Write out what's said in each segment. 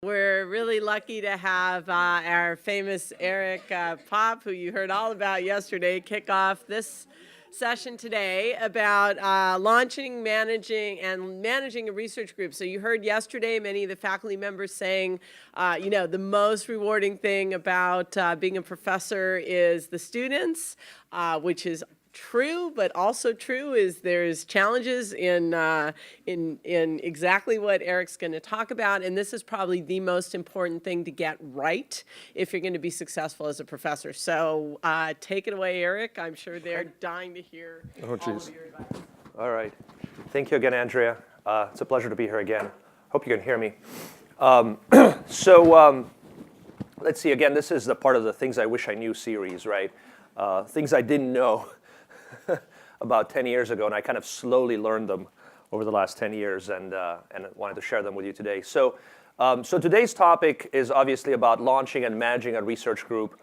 We're really lucky to have our famous Eric Pop, who you heard all about yesterday, kick off this session today about launching, managing a research group. So you heard yesterday many of the faculty members saying, the most rewarding thing about being a professor is the students, which is true, but also true is there's challenges in exactly what Eric's going to talk about, and this is probably the most important thing to get right if you're going to be successful as a professor. So take it away, Eric. I'm sure they're dying to hear all of your advice. All right. Thank you again, Andrea. It's a pleasure to be here again. Hope you can hear me. Let's see. Again, this is the part of the Things I Wish I Knew series, right? Things I didn't know about 10 years ago, and I kind of slowly learned them over the last 10 years, and wanted to share them with you today. So today's topic is obviously about launching and managing a research group.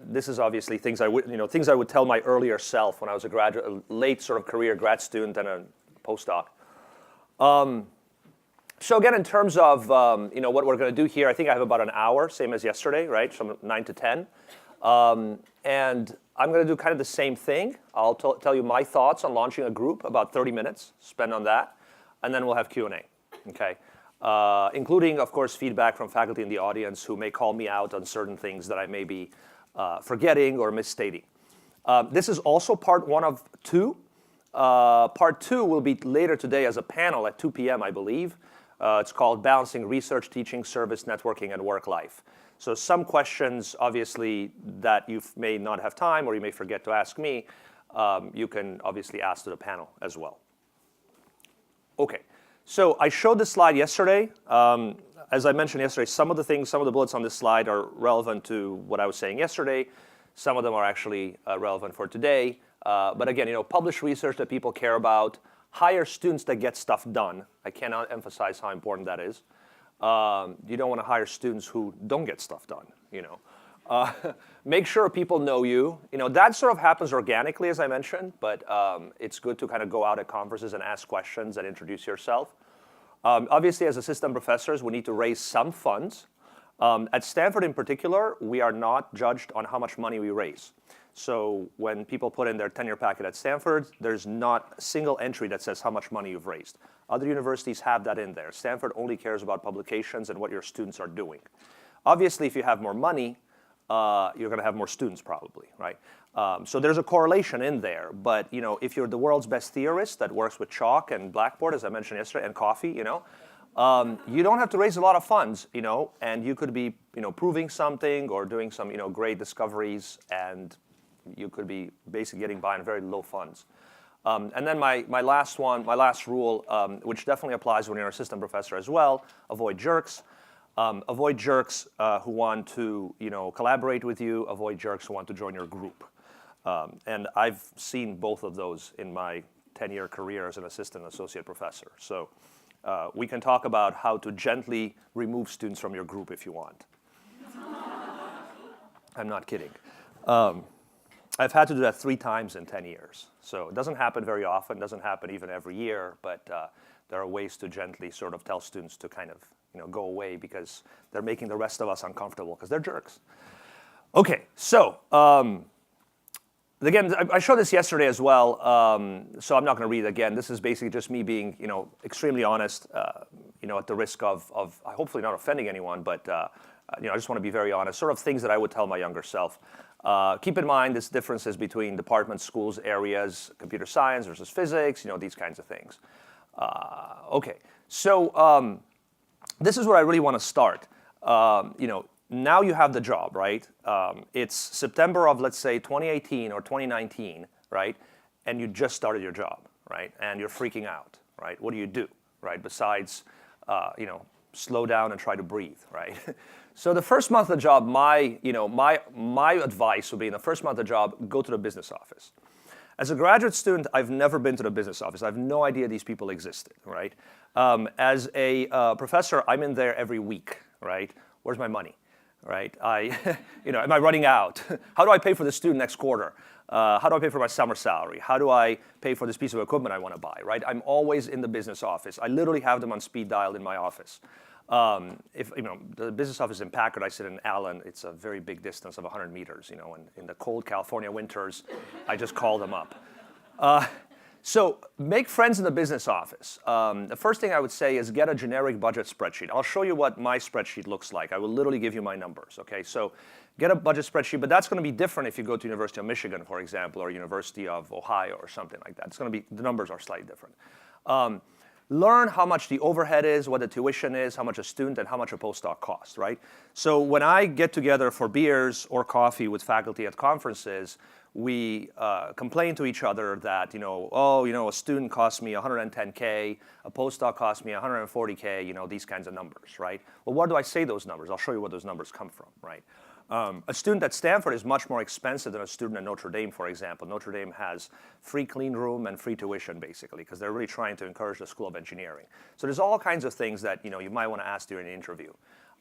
This is obviously things I would tell my earlier self when I was a late sort of career grad student and a postdoc. So again, in terms of what we're going to do here, I think I have about an hour, same as yesterday, right? From 9 to 10. And I'm going to do kind of the same thing. I'll tell you my thoughts on launching a group, about 30 minutes, spend on that, and then we'll have Q&A, okay? Including, of course, feedback from faculty in the audience who may call me out on certain things that I may be forgetting or misstating. This is also part 1 of 2. Part 2 will be later today as a panel at 2 p.m., I believe. It's called Balancing Research, Teaching, Service, Networking, and Work Life. So some questions, obviously, that you may not have time or you may forget to ask me, you can obviously ask to the panel as well. Okay, so I showed this slide yesterday. As I mentioned yesterday, some of the bullets on this slide are relevant to what I was saying yesterday. Some of them are actually relevant for today. But again, publish research that people care about, hire students that get stuff done. I cannot emphasize how important that is. You don't want to hire students who don't get stuff done, Make sure people know you. That sort of happens organically, as I mentioned, but it's good to kind of go out at conferences and ask questions and introduce yourself. Obviously, as assistant professors, we need to raise some funds. At Stanford in particular, we are not judged on how much money we raise. So when people put in their tenure packet at Stanford, there's not a single entry that says how much money you've raised. Other universities have that in there. Stanford only cares about publications and what your students are doing. Obviously, if you have more money, you're going to have more students probably, right? So there's a correlation in there. But if you're the world's best theorist that works with chalk and blackboard, as I mentioned yesterday, and coffee, you don't have to raise a lot of funds, and you could be, proving something or doing some, great discoveries, and you could be basically getting by on very low funds. And then my last rule, which definitely applies when you're an assistant professor as well, avoid jerks. Avoid jerks who want to collaborate with you. Avoid jerks who want to join your group. And I've seen both of those in my 10-year career as an assistant associate professor. So we can talk about how to gently remove students from your group if you want. I'm not kidding. I've had to do that 3 times in 10 years. So it doesn't happen very often, doesn't happen even every year, but there are ways to gently sort of tell students to kind of go away because they're making the rest of us uncomfortable because they're jerks. Okay, so again, I showed this yesterday as well, so I'm not going to read it again. This is basically just me being extremely honest, at the risk of hopefully not offending anyone, but I just want to be very honest, sort of things that I would tell my younger self. Keep in mind this differences between departments, schools, areas, computer science versus physics, these kinds of things. Okay, so this is where I really want to start. Now you have the job, right? It's September of, let's say, 2018 or 2019, right? And you just started your job, right? And you're freaking out, right? What do you do, right? Besides, slow down and try to breathe, right? So the first month of the job, my advice would be in the first month of the job, go to the business office. As a graduate student, I've never been to the business office. I have no idea these people existed, right? As a professor, I'm in there every week, right? Where's my money, right? Am I running out? How do I pay for the student next quarter? How do I pay for my summer salary? How do I pay for this piece of equipment I want to buy, right? I'm always in the business office. I literally have them on speed dial in my office. If the business office in Packard, I sit in Allen. It's a very big distance of 100 meters. And in the cold California winters, I just call them up. So make friends in the business office. The first thing I would say is get a generic budget spreadsheet. I'll show you what my spreadsheet looks like. I will literally give you my numbers. Okay, so get a budget spreadsheet, but that's going to be different if you go to University of Michigan, for example, or University of Ohio or something like that. It's going to be, the numbers are slightly different. Learn how much the overhead is, what the tuition is, how much a student, and how much a postdoc costs, right? So when I get together for beers or coffee with faculty at conferences, we complain to each other that, a student costs me 110K, a postdoc costs me 140K, these kinds of numbers, right? Well, where do I say those numbers? I'll show you where those numbers come from, right? A student at Stanford is much more expensive than a student at Notre Dame, for example. Notre Dame has free clean room and free tuition, basically, because they're really trying to encourage the School of Engineering. So there's all kinds of things that you might want to ask during an interview.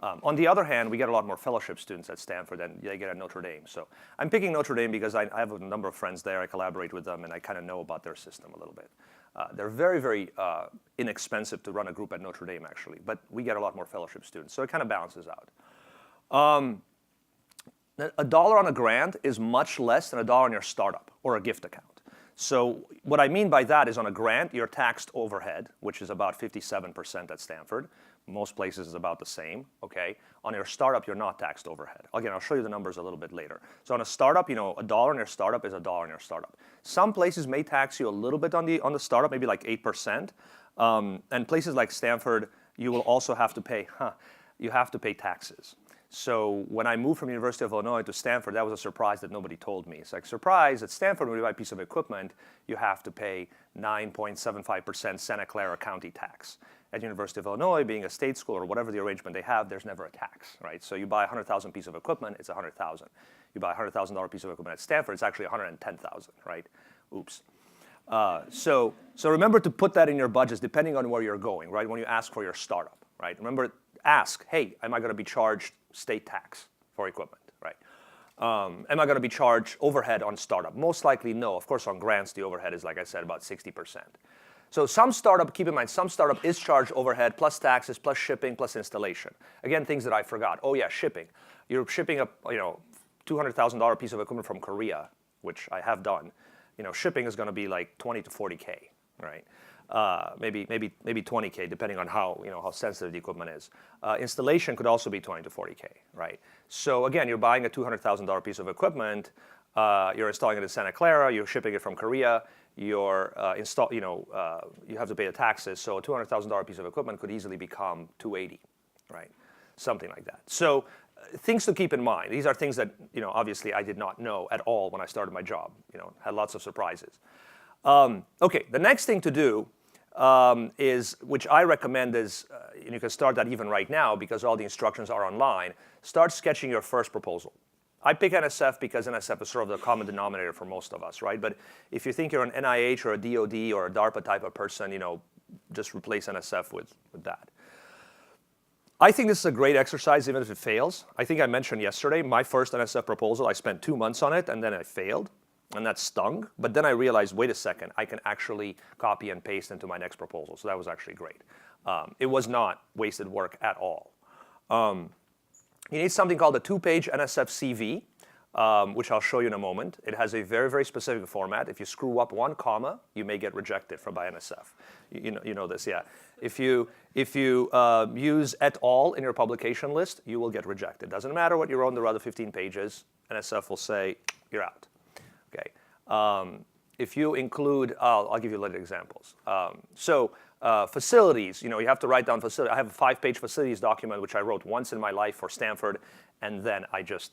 On the other hand, we get a lot more fellowship students at Stanford than they get at Notre Dame. So I'm picking Notre Dame because I have a number of friends there. I collaborate with them, and I kind of know about their system a little bit. They're very, very inexpensive to run a group at Notre Dame, actually, but we get a lot more fellowship students, so it kind of balances out. $1 on a grant is much less than $1 on your startup or a gift account. So what I mean by that is on a grant, you're taxed overhead, which is about 57% at Stanford. Most places is about the same, okay? On your startup, you're not taxed overhead. Again, I'll show you the numbers a little bit later. So on a startup, $1 on your startup is $1 on your startup. Some places may tax you a little bit on the startup, maybe like 8%. And places like Stanford, you will also have to pay, taxes. So when I moved from University of Illinois to Stanford, that was a surprise that nobody told me. It's like, surprise, at Stanford, when you buy a piece of equipment, you have to pay 9.75% Santa Clara County tax. At University of Illinois, being a state school or whatever the arrangement they have, there's never a tax, right? So you buy a $100,000 piece of equipment, it's $100,000. You buy a $100,000 piece of equipment at Stanford, it's actually $110,000, right? Oops. So remember to put that in your budgets depending on where you're going, right? When you ask for your startup, right? Remember, ask, hey, am I going to be charged state tax for equipment, right? Am I going to be charged overhead on startup? Most likely no. Of course, on grants, the overhead is, like I said, about 60%. So some startup, keep in mind, some startup is charged overhead plus taxes plus shipping plus installation. Again, things that I forgot. Oh yeah, shipping. You're shipping a $200,000 piece of equipment from Korea, which I have done. Shipping is going to be like 20 to 40K, right? Maybe 20K, depending on how sensitive the equipment is. Installation could also be 20 to 40K, right? So again, you're buying a $200,000 piece of equipment. You're installing it in Santa Clara. You're shipping it from Korea. You have to pay the taxes. So a $200,000 piece of equipment could easily become $280,000, right? Something like that. So things to keep in mind. These are things that obviously I did not know at all when I started my job. Had lots of surprises. Okay, the next thing to do is, which I recommend is, and you can start that even right now because all the instructions are online, start sketching your first proposal. I pick NSF because NSF is sort of the common denominator for most of us, right? But if you think you're an NIH or a DOD or a DARPA type of person, just replace NSF with that. I think this is a great exercise even if it fails. I think I mentioned yesterday, my first NSF proposal, I spent 2 months on it and then I failed. And that stung, but then I realized, wait a second, I can actually copy and paste into my next proposal. So that was actually great. It was not wasted work at all. You need something called a 2-page NSF CV, which I'll show you in a moment. It has a very, very specific format. If you screw up 1 comma, you may get rejected by NSF. You know this, yeah. If you use et al. In your publication list, you will get rejected. Doesn't matter what you wrote in the other 15 pages, NSF will say, you're out. Okay. If you include, I'll give you later examples. Facilities, you have to write down facility. I have a 5-page facilities document which I wrote once in my life for Stanford, and then I just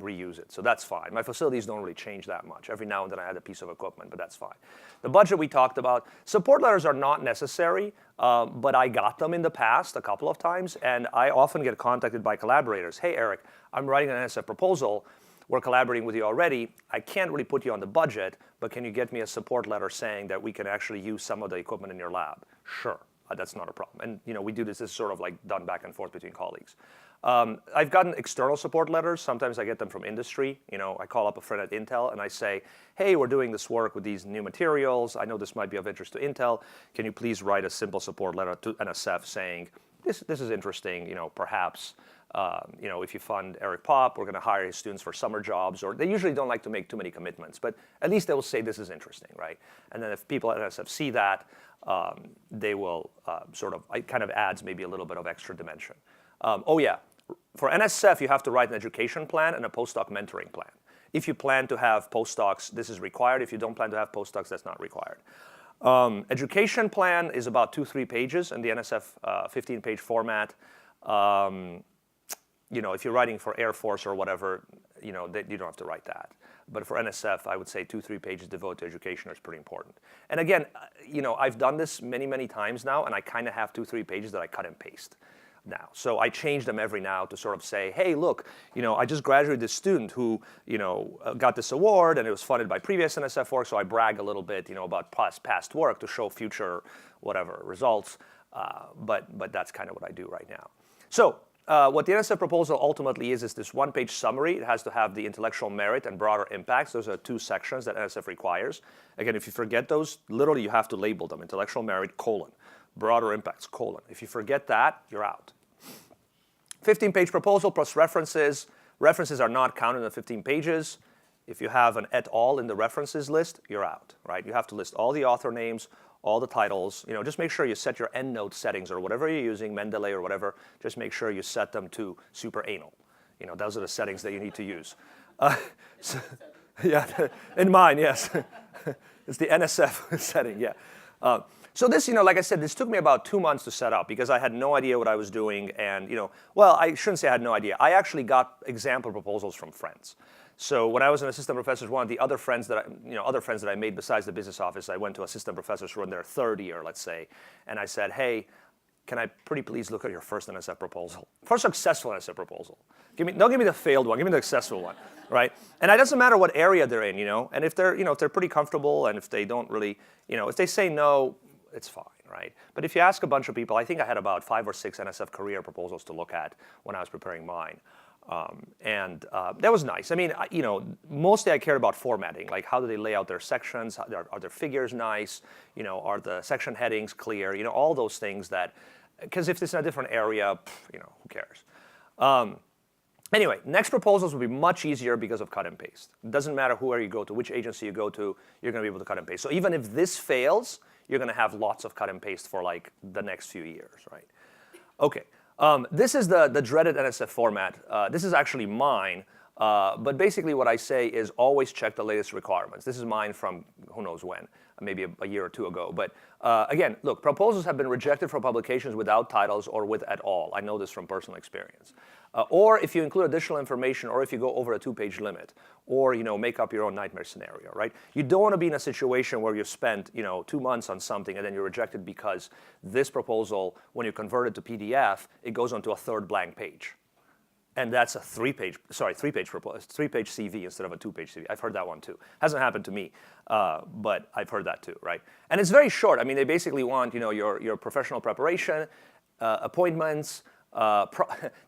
reuse it. So that's fine. My facilities don't really change that much. Every now and then I add a piece of equipment, but that's fine. The budget we talked about. Support letters are not necessary, but I got them in the past a couple of times, and I often get contacted by collaborators. Hey, Eric, I'm writing an NSF proposal. We're collaborating with you already. I can't really put you on the budget, but can you get me a support letter saying that we can actually use some of the equipment in your lab? Sure, that's not a problem. And we do this is sort of like done back and forth between colleagues. I've gotten external support letters. Sometimes I get them from industry. I call up a friend at Intel and I say, hey, we're doing this work with these new materials. I know this might be of interest to Intel. Can you please write a simple support letter to NSF saying, this is interesting, perhaps, if you fund Eric Popp, we're going to hire his students for summer jobs, or they usually don't like to make too many commitments, but at least they will say this is interesting, right? And then if people at NSF see that, they will it kind of adds maybe a little bit of extra dimension. Oh yeah, for NSF, you have to write an education plan and a postdoc mentoring plan. If you plan to have postdocs, this is required. If you don't plan to have postdocs, that's not required. Education plan is about 2-3 pages in the NSF 15-page format. If you're writing for Air Force or whatever, you don't have to write that. But for NSF, I would say 2-3 pages devoted to education is pretty important. And again, I've done this many, many times now, and I kind of have 2-3 pages that I cut and paste now. So I change them every now to sort of say, hey, look, I just graduated this student who, got this award, and it was funded by previous NSF work, so I brag a little bit, about past work to show future whatever results. But that's kind of what I do right now. So what the NSF proposal ultimately is this one-page summary. It has to have the intellectual merit and broader impacts. Those are 2 sections that NSF requires. Again, if you forget those, literally you have to label them. Intellectual merit, : broader impacts, : If you forget that, you're out. 15-page proposal plus references. References are not counted in the 15 pages. If you have an et al. In the references list, you're out, right? You have to list all the author names, all the titles. Just make sure you set your endnote settings or whatever you're using, Mendeley or whatever. Just make sure you set them to super anal. Those are the settings that you need to use. Yeah, in mine, yes. It's the NSF setting, yeah. So this, like I said, this took me about 2 months to set up because I had no idea what I was doing. And, well, I shouldn't say I had no idea. I actually got example proposals from friends. So when I was an assistant professor, one of the other friends that I made besides the business office, I went to assistant professors who were in their 3rd year, let's say, and I said, hey, can I pretty please look at your first NSF proposal? First successful NSF proposal. Don't give me the failed one, give me the successful one, right? And it doesn't matter what area they're in, and if they're, if they're pretty comfortable and if they don't really, if they say no, it's fine, right? But if you ask a bunch of people, I think I had about 5 or 6 NSF career proposals to look at when I was preparing mine. That was nice. I mean, mostly I cared about formatting, like how do they lay out their sections, are their figures nice, are the section headings clear, all those things that, because if it's in a different area, who cares? Anyway, next proposals will be much easier because of cut and paste. It doesn't matter where you go to, which agency you go to, you're going to be able to cut and paste. So even if this fails, you're going to have lots of cut and paste for like the next few years, right? Okay. This is the dreaded NSF format. This is actually mine, but basically what I say is always check the latest requirements. This is mine from who knows when, maybe a year or 2 ago. But again, look, proposals have been rejected for publications without titles or with et al. I know this from personal experience. Or if you include additional information, or if you go over a 2-page limit, or make up your own nightmare scenario, right? You don't want to be in a situation where you've spent 2 months on something and then you're rejected because this proposal, when you convert it to PDF, it goes onto a 3rd blank page. And that's a 3-page CV instead of a 2-page CV. I've heard that one too. Hasn't happened to me, but I've heard that too, right? And it's very short. I mean, they basically want your professional preparation, appointments.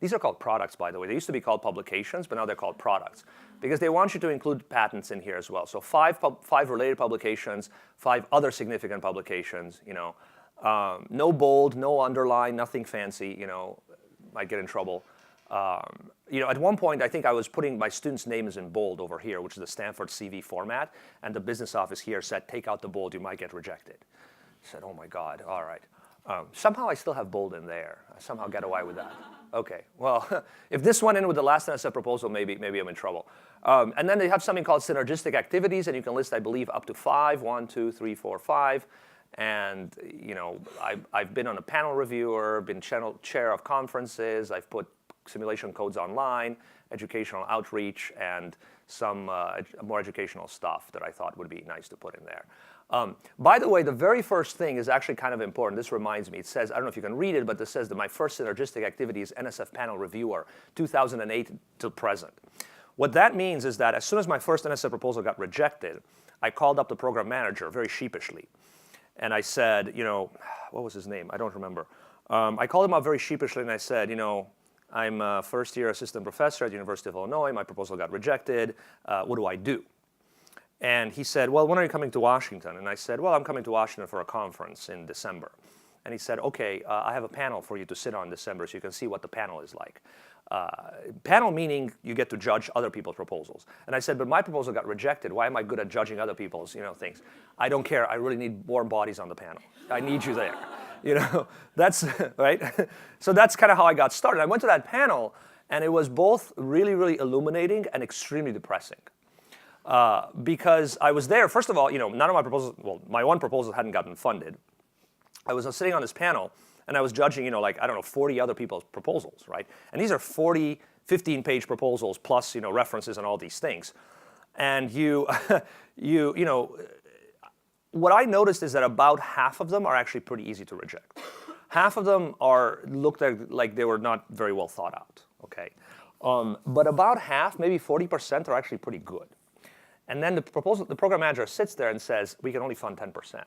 These are called products, by the way. They used to be called publications, but now they're called products because they want you to include patents in here as well. So 5 related publications, 5 other significant publications. No bold, no underline, nothing fancy. Might get in trouble. At one point, I think I was putting my students' names in bold over here, which is the Stanford CV format, and the business office here said, take out the bold, you might get rejected. I said, oh my God, all right. Somehow I still have bold in there. I somehow get away with that. Okay, well, if this went in with the last NSF proposal, maybe I'm in trouble. And then they have something called synergistic activities, and you can list, I believe, up to 5, 1, 2, 3, 4, 5. And I've been on a panel reviewer, been chair of conferences, I've put simulation codes online, educational outreach, and some more educational stuff that I thought would be nice to put in there. By the way, the very first thing is actually kind of important. This reminds me. It says, I don't know if you can read it, but this says that my first synergistic activity is NSF panel reviewer, 2008 till present. What that means is that as soon as my first NSF proposal got rejected, I called up the program manager very sheepishly. And I said, what was his name? I don't remember. I called him up very sheepishly and I said, I'm a first-year assistant professor at the University of Illinois. My proposal got rejected. What do I do? And he said, well, when are you coming to Washington? And I said, well, I'm coming to Washington for a conference in December. and he said, okay, I have a panel for you to sit on in December so you can see what the panel is like. Panel meaning you get to judge other people's proposals. And I said, but my proposal got rejected. Why am I good at judging other people's things? I don't care. I really need warm bodies on the panel. I need you there. That's right. So that's kind of how I got started. I went to that panel, and it was both really, really illuminating and extremely depressing. Because I was there, first of all, none of my proposals, well, my one proposal hadn't gotten funded. I was sitting on this panel, and I was judging, 40 other people's proposals, right? And these are 40, 15-page proposals plus, references and all these things. And what I noticed is that about half of them are actually pretty easy to reject. Half of them looked like they were not very well thought out, okay? But about half, maybe 40%, are actually pretty good. And then the program manager sits there and says, we can only fund 10%,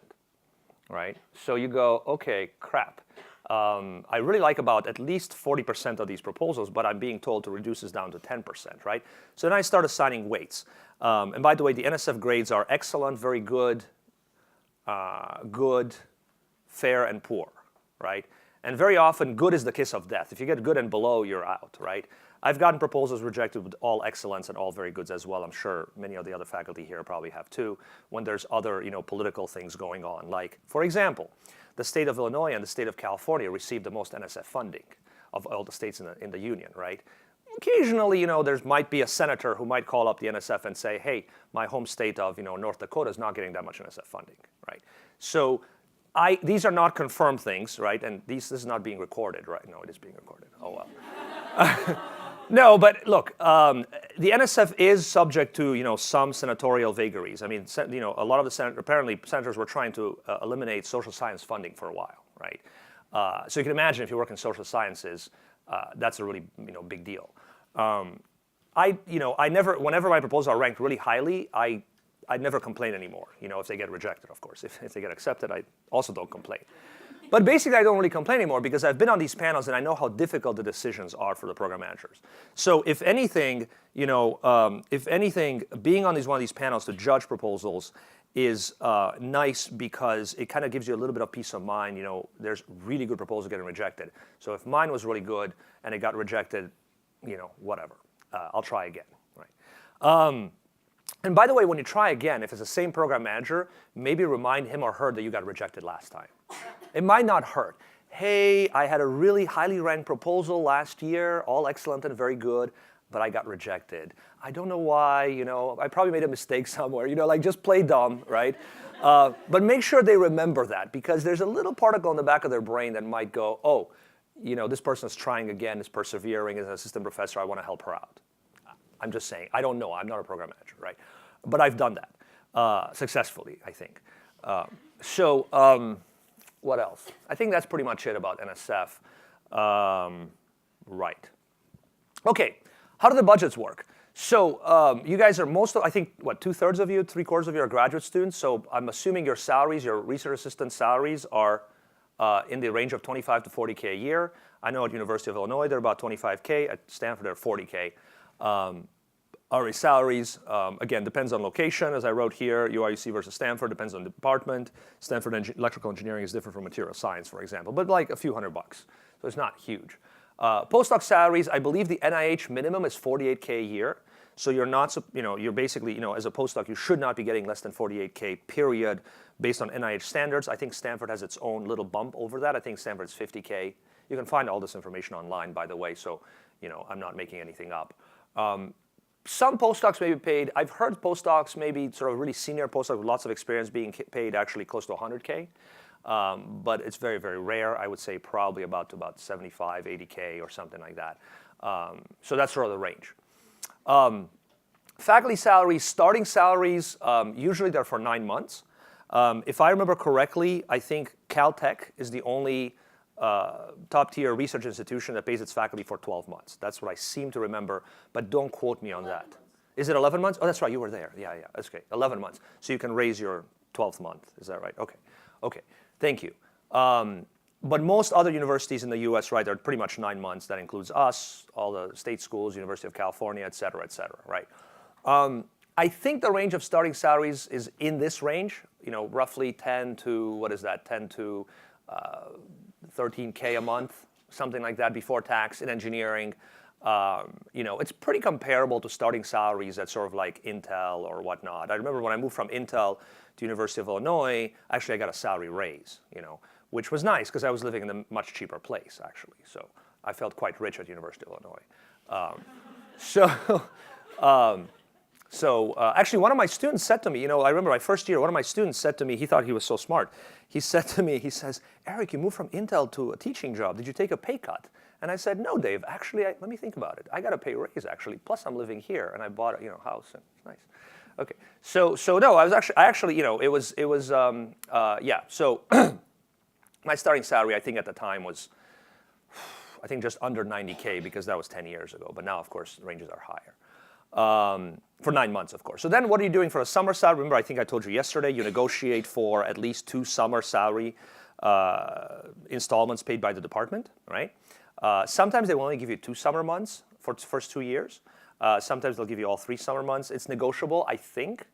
right? So you go, okay, crap. I really like about at least 40% of these proposals, but I'm being told to reduce this down to 10%, right? So then I start assigning weights. And by the way, the NSF grades are excellent, very good, good, fair, and poor, right? And very often, good is the kiss of death. If you get good and below, you're out, right? I've gotten proposals rejected with all excellence and all very goods as well. I'm sure many of the other faculty here probably have too, when there's other political things going on. Like, for example, the state of Illinois and the state of California received the most NSF funding of all the states in the union, right? Occasionally, there might be a senator who might call up the NSF and say, hey, my home state of North Dakota is not getting that much NSF funding, right? So these are not confirmed things, right? And this is not being recorded, right? No, it is being recorded. Oh, well. No, but look, the NSF is subject to some senatorial vagaries. I mean, a lot of the senators were trying to eliminate social science funding for a while, right? So you can imagine if you work in social sciences, that's a really big deal. Whenever my proposals are ranked really highly, I'd never complain anymore. If they get rejected, of course. If they get accepted, I also don't complain. But basically, I don't really complain anymore because I've been on these panels and I know how difficult the decisions are for the program managers. So if anything, being on one of these panels to judge proposals is nice because it kind of gives you a little bit of peace of mind. There's really good proposals getting rejected. So if mine was really good and it got rejected, whatever. I'll try again, right? And by the way, when you try again, if it's the same program manager, maybe remind him or her that you got rejected last time. It might not hurt. Hey, I had a really highly ranked proposal last year, all excellent and very good, but I got rejected. I don't know why, I probably made a mistake somewhere, just play dumb, right? But make sure they remember that because there's a little particle in the back of their brain that might go, oh, this person's trying again, is persevering as an assistant professor, I want to help her out. I'm just saying, I don't know, I'm not a program manager, right? But I've done that successfully, I think. What else? I think that's pretty much it about NSF. Right. Okay, how do the budgets work? So you guys are I think, what, 2/3 of you, 3/4 of you are graduate students. So I'm assuming your salaries, your research assistant salaries are in the range of 25 to 40K a year. I know at University of Illinois, they're about 25K. At Stanford, they're 40K. RA salaries, again, depends on location, as I wrote here, UIUC versus Stanford, depends on the department. Stanford electrical engineering is different from material science, for example, but like a few $100, so it's not huge. Postdoc salaries, I believe the NIH minimum is 48K a year, so you're not, you're basically, as a postdoc, you should not be getting less than 48K, period, based on NIH standards. I think Stanford has its own little bump over that. I think Stanford's 50K. You can find all this information online, by the way, so, I'm not making anything up. Some postdocs may be paid. I've heard postdocs, maybe sort of really senior postdocs with lots of experience being paid actually close to 100K. But it's very, very rare. I would say probably about 75, 80K or something like that. So that's sort of the range. Faculty salaries, starting salaries, usually they're for 9 months. If I remember correctly, I think Caltech is the only top-tier research institution that pays its faculty for 12 months. That's what I seem to remember, but don't quote me on that. Is it 11 months? Oh, that's right, you were there. Yeah, that's okay. 11 months. So you can raise your 12th month. Is that right? Okay, thank you. But most other universities in the US, right, are pretty much 9 months. That includes us, all the state schools, University of California, et cetera, right? I think the range of starting salaries is in this range, roughly 10 to, 10 to 13K a month, something like that before tax in engineering. It's pretty comparable to starting salaries at sort of like Intel or whatnot. I remember when I moved from Intel to University of Illinois, actually I got a salary raise, which was nice because I was living in a much cheaper place actually. So I felt quite rich at University of Illinois. Actually, one of my students said to me, I remember my first year, one of my students said to me, he thought he was so smart. He said to me, he says, Eric, you moved from Intel to a teaching job. Did you take a pay cut? And I said, no, Dave, actually, let me think about it. I got a pay raise, actually. Plus, I'm living here, and I bought a house, and it's nice. Okay, so no, yeah. So my starting salary, I think at the time was, I think just under 90K because that was 10 years ago. But now, of course, ranges are higher. For 9 months, of course. So then what are you doing for a summer salary? Remember, I think I told you yesterday, you negotiate for at least 2 summer salary installments paid by the department, right? Sometimes they will only give you 2 summer months for the first 2 years. Sometimes they'll give you all 3 summer months. It's negotiable, I think.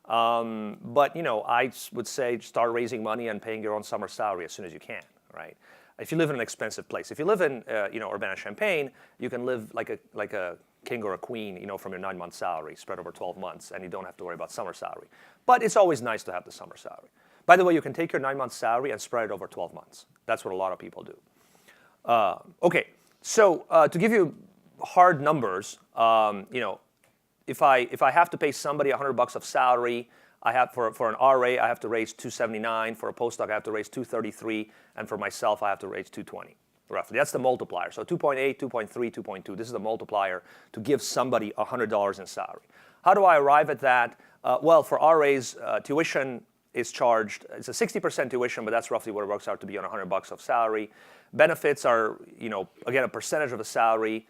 But I would say start raising money and paying your own summer salary as soon as you can, right? If you live in an expensive place. If you live in Urbana-Champaign, you can live like a king or a queen, from your 9-month salary spread over 12 months, and you don't have to worry about summer salary. But it's always nice to have the summer salary. By the way, you can take your 9-month salary and spread it over 12 months. That's what a lot of people do. Okay, so to give you hard numbers, if I have to pay somebody $100 of salary, I have for an RA I have to raise $279. For a postdoc I have to raise $233, and for myself I have to raise $220. Roughly, that's the multiplier. So 2.8, 2.3, 2.2. This is the multiplier to give somebody $100 in salary. How do I arrive at that? Well, for RAs, tuition is charged. It's a 60% tuition, but that's roughly what it works out to be on $100 of salary. Benefits are, again, a percentage of the salary.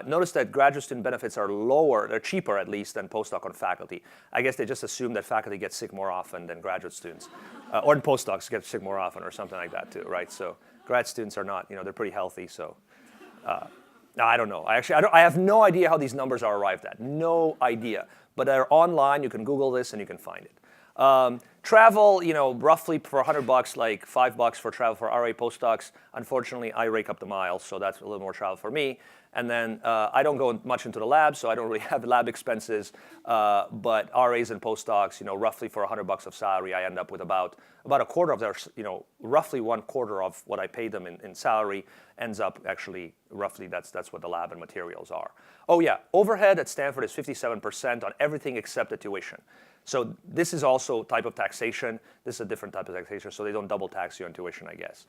Notice that graduate student benefits are lower, they're cheaper at least than postdoc on faculty. I guess they just assume that faculty get sick more often than graduate students. Or postdocs get sick more often or something like that too, right? So grad students are not, they're pretty healthy, so. I don't know. I have no idea how these numbers are arrived at. No idea. But they're online, you can Google this and you can find it. Travel, roughly for $100, like $5 for travel for RA postdocs. Unfortunately, I rake up the miles, so that's a little more travel for me. And then I don't go much into the lab, so I don't really have lab expenses. But RAs and postdocs, roughly for $100 of salary, I end up with about a quarter of their, roughly 1/4 of what I pay them in salary ends up actually roughly that's what the lab and materials are. Oh yeah, overhead at Stanford is 57% on everything except the tuition. So this is also type of taxation. This is a different type of taxation, so they don't double tax you on tuition, I guess.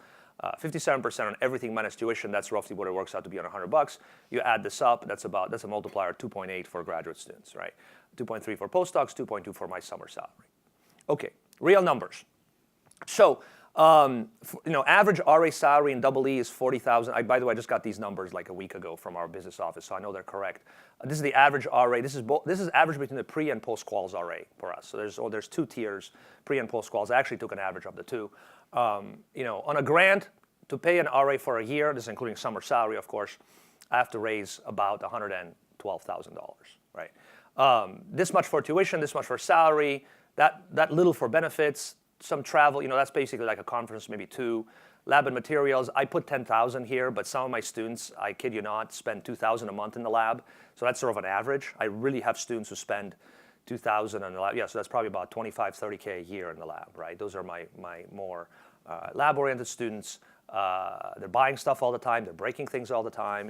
57% on everything minus tuition, that's roughly what it works out to be on $100. You add this up, that's a multiplier of 2.8 for graduate students, right? 2.3 for postdocs, 2.2 for my summer salary. Okay, real numbers. So, average RA salary in EE is $40,000. By the way, I just got these numbers like a week ago from our business office, so I know they're correct. This is the average RA. This is average between the pre and post quals RA for us. So there's 2 tiers, pre and post quals. I actually took an average of the 2. On a grant to pay an RA for a year, this is including summer salary, of course, I have to raise about $112,000, right? This much for tuition, this much for salary, that little for benefits. Some travel, that's basically like a conference, maybe 2. Lab and materials, I put $10,000 here, but some of my students, I kid you not, spend $2,000 a month in the lab. So that's sort of an average. I really have students who spend $2,000 in the lab. Yeah, so that's probably about 25, 30K a year in the lab, right? Those are my more lab-oriented students. They're buying stuff all the time. They're breaking things all the time,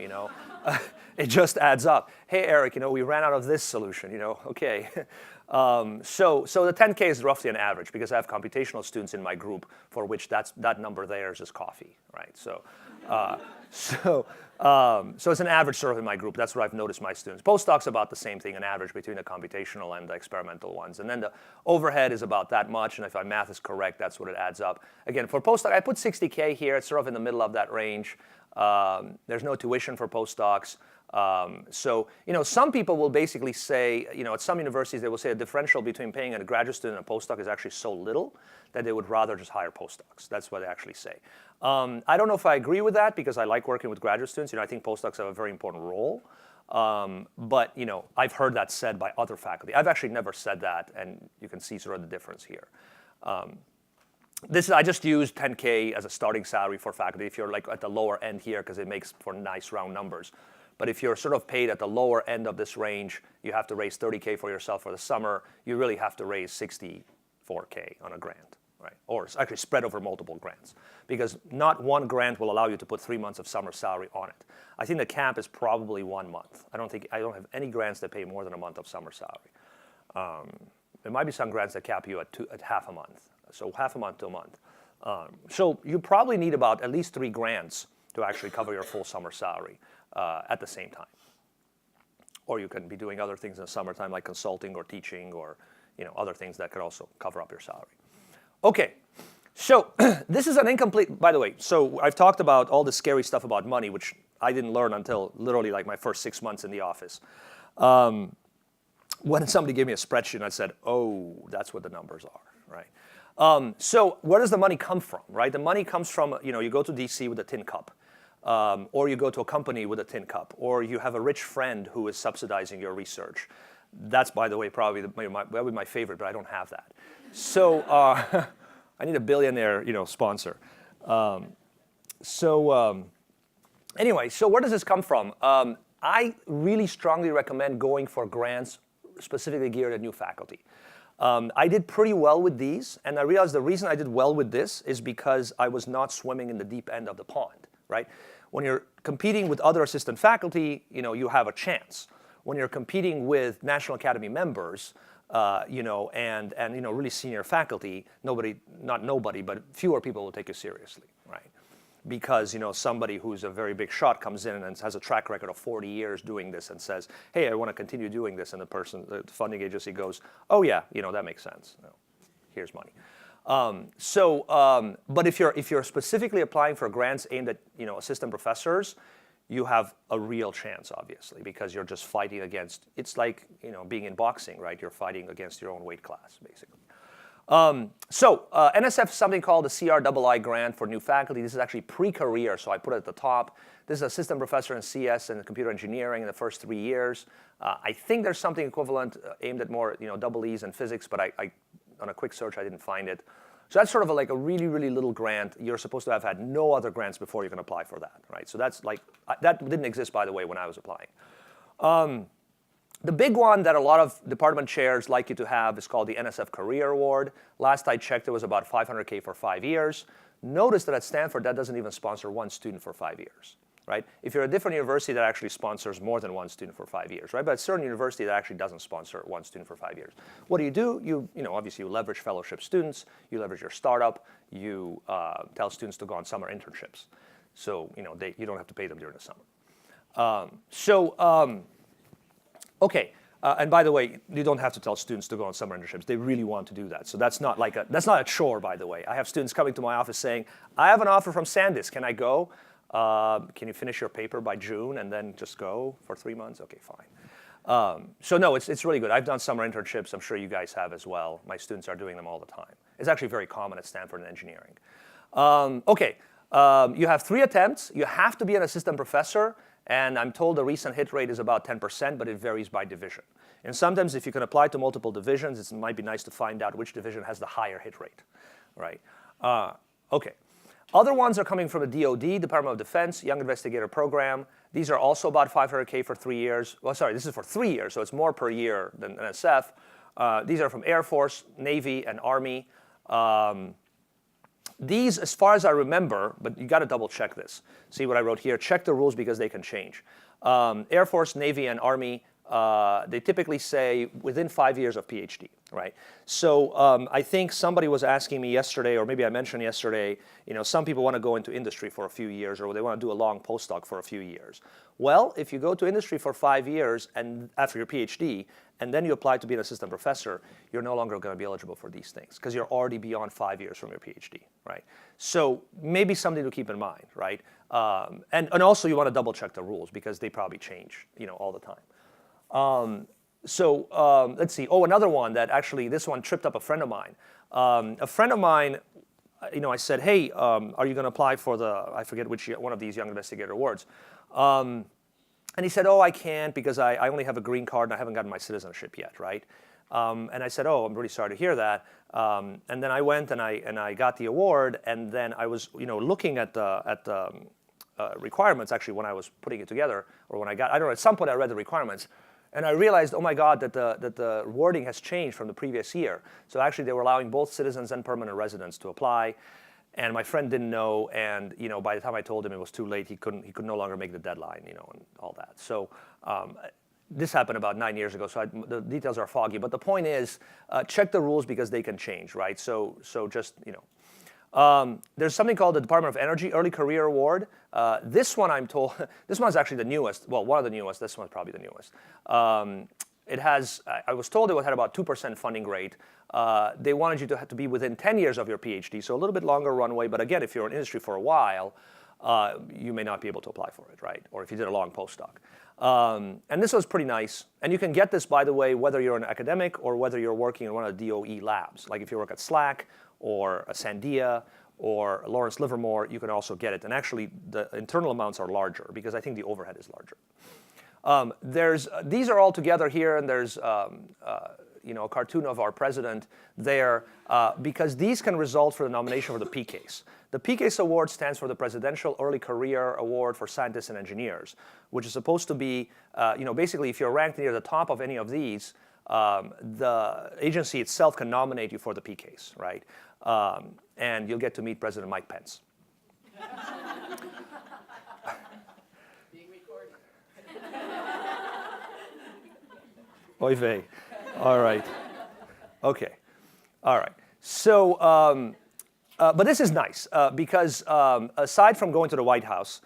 It just adds up. Hey, Eric, we ran out of this solution, okay. So the 10K is roughly an average because I have computational students in my group for which that number there is just coffee, right? So it's an average sort of in my group. That's what I've noticed my students. Postdocs about the same thing, an average between the computational and the experimental ones. And then the overhead is about that much, and if my math is correct, that's what it adds up. Again, for postdoc, I put 60K here. It's sort of in the middle of that range. There's no tuition for postdocs. So, some people will basically say, at some universities, they will say a differential between paying a graduate student and a postdoc is actually so little that they would rather just hire postdocs. That's what they actually say. I don't know if I agree with that because I like working with graduate students. I think postdocs have a very important role. But, I've heard that said by other faculty. I've actually never said that, and you can see sort of the difference here. I just used 10K as a starting salary for faculty if you're like at the lower end here because it makes for nice round numbers. But if you're sort of paid at the lower end of this range, you have to raise 30K for yourself for the summer. You really have to raise 64K on a grant, right? Or it's actually spread over multiple grants because not one grant will allow you to put 3 months of summer salary on it. I think the cap is probably 1 month. I don't have any grants that pay more than a month of summer salary. There might be some grants that cap you at half a month. So half a month to a month. So you probably need about at least 3 grants to actually cover your full summer salary at the same time. Or you can be doing other things in the summertime like consulting or teaching or other things that could also cover up your salary. Okay, so this is an incomplete, by the way, so I've talked about all the scary stuff about money, which I didn't learn until literally like my first 6 months in the office. When somebody gave me a spreadsheet, I said, oh, that's what the numbers are, right? So where does the money come from, right? The money comes from, you go to DC with a tin cup, or you go to a company with a tin cup, or you have a rich friend who is subsidizing your research. That's, by the way, probably that would be my favorite, but I don't have that. So I need a billionaire, sponsor. Anyway, so where does this come from? I really strongly recommend going for grants specifically geared at new faculty. I did pretty well with these, and I realized the reason I did well with this is because I was not swimming in the deep end of the pond, right? When you're competing with other assistant faculty, you have a chance. When you're competing with National Academy members, and really senior faculty, not nobody, but fewer people will take you seriously, right? Because somebody who's a very big shot comes in and has a track record of 40 years doing this and says, hey, I want to continue doing this, and the funding agency goes, oh yeah, that makes sense. Here's money. But if you're specifically applying for grants aimed at assistant professors, you have a real chance, obviously, because you're just fighting against. It's like being in boxing, right? You're fighting against your own weight class, basically. NSF is something called the CRII grant for new faculty. This is actually pre-career, so I put it at the top. This is assistant professor in CS and computer engineering in the first 3 years. I think there's something equivalent aimed at more, double E's in physics, but I on a quick search, I didn't find it. So that's sort of like a really, really little grant. You're supposed to have had no other grants before you can apply for that, right? So that's like, that didn't exist, by the way, when I was applying. The big one that a lot of department chairs like you to have is called the NSF Career Award. Last I checked, it was about $500K for 5 years. Notice that at Stanford, that doesn't even sponsor one student for 5 years, right? If you're a different university, that actually sponsors more than one student for 5 years, right? But a certain university that actually doesn't sponsor one student for 5 years. What do? You obviously you leverage fellowship students, you leverage your startup, you tell students to go on summer internships. So, you don't have to pay them during the summer. Okay, and by the way, you don't have to tell students to go on summer internships. They really want to do that. So that's not a chore, by the way. I have students coming to my office saying, I have an offer from SanDisk. Can I go? Can you finish your paper by June and then just go for 3 months? Okay, fine. So no, it's really good. I've done summer internships. I'm sure you guys have as well. My students are doing them all the time. It's actually very common at Stanford in engineering. You have 3 attempts. You have to be an assistant professor. And I'm told the recent hit rate is about 10%, but it varies by division. And sometimes if you can apply to multiple divisions, it might be nice to find out which division has the higher hit rate, right? Okay. Other ones are coming from the DoD, Department of Defense, Young Investigator Program. These are also about $500K for 3 years. Well, sorry, this is for 3 years, so it's more per year than NSF. These are from Air Force, Navy, and Army. These, as far as I remember, but you got to double check this. See what I wrote here. Check the rules because they can change. Air Force, Navy, and Army, they typically say within 5 years of PhD, right? So I think somebody was asking me yesterday, or maybe I mentioned yesterday, some people want to go into industry for a few years, or they want to do a long postdoc for a few years. Well, if you go to industry for 5 years and after your PhD, and then you apply to be an assistant professor, you're no longer going to be eligible for these things because you're already beyond 5 years from your PhD, right? So maybe something to keep in mind, right? And also you want to double check the rules because they probably change, all the time. Let's see. Oh, another one that actually, this one tripped up a friend of mine. A friend of mine, I said, hey, are you going to apply for I forget which one of these Young Investigator Awards. And he said, oh, I can't because I only have a green card and I haven't gotten my citizenship yet, right? And I said, oh, I'm really sorry to hear that. And then I went and I got the award, and then I was looking at the requirements actually when I was putting it together, or when I don't know, at some point I read the requirements, and I realized, oh my God, that the wording has changed from the previous year. So actually they were allowing both citizens and permanent residents to apply, and my friend didn't know, and by the time I told him it was too late, he could no longer make the deadline, and all that. So this happened about 9 years ago, so the details are foggy. But the point is, check the rules because they can change, right? So just there's something called the Department of Energy Early Career Award. This one, I'm told, this one's actually the newest. Well, one of the newest. This one's probably the newest. It has. I was told it had about 2% funding rate. They wanted you to have to be within 10 years of your PhD, so a little bit longer runway. But again, if you're in industry for a while, you may not be able to apply for it, right? Or if you did a long postdoc. And this was pretty nice. And you can get this, by the way, whether you're an academic or whether you're working in one of the DOE labs. Like if you work at SLAC or a Sandia or Lawrence Livermore, you can also get it. And actually, the internal amounts are larger because I think the overhead is larger. These are all together here, and there's a cartoon of our president there because these can result for the nomination for the PCASE. The PCASE award stands for the Presidential Early Career Award for Scientists and Engineers, which is supposed to be, basically if you're ranked near the top of any of these, the agency itself can nominate you for the PCASE, right? And you'll get to meet President Mike Pence. Being recorded. Oy vey. All right. Okay. All right. So, but this is nice because aside from going to the White House,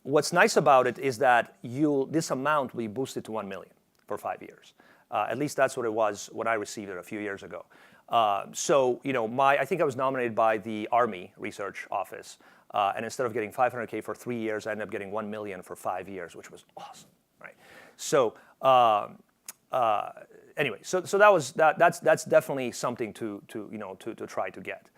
what's nice about it is that this amount will be boosted to 1 million for 5 years. At least that's what it was when I received it a few years ago. So, I think I was nominated by the Army Research Office, and instead of getting $500K for 3 years, I ended up getting 1 million for 5 years, which was awesome, right? So, anyway, so that's definitely something to try to get.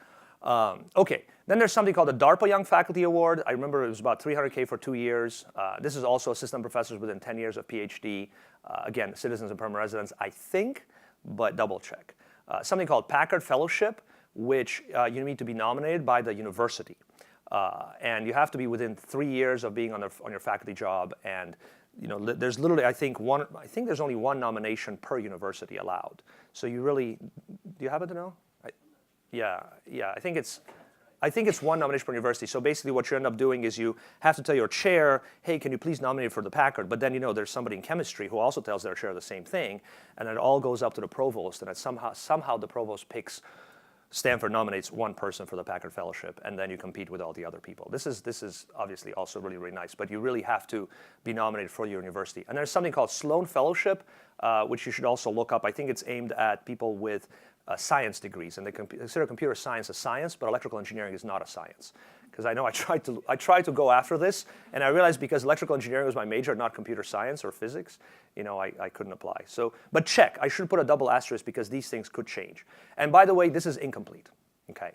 Okay, then there's something called the DARPA Young Faculty Award. I remember it was about $300K for 2 years. This is also assistant professors within 10 years of PhD. Again, citizens and permanent residents, I think, but double check. Something called Packard Fellowship, which you need to be nominated by the university. And you have to be within 3 years of being on your faculty job. And there's literally, I think there's only one nomination per university allowed. So you really, do you happen to know? Yeah, I think it's one nomination per university. So basically what you end up doing is you have to tell your chair, hey, can you please nominate for the Packard? But then, there's somebody in chemistry who also tells their chair the same thing. And it all goes up to the provost. And somehow the provost picks, Stanford nominates one person for the Packard Fellowship, and then you compete with all the other people. This is obviously also really, really nice, but you really have to be nominated for your university. And there's something called Sloan Fellowship, which you should also look up. I think it's aimed at people with science degrees, and they consider computer science a science, but electrical engineering is not a science. Because I know I tried to go after this, and I realized because electrical engineering was my major, not computer science or physics, I couldn't apply. So, but check. I should put a double asterisk because these things could change. And by the way, this is incomplete. Okay,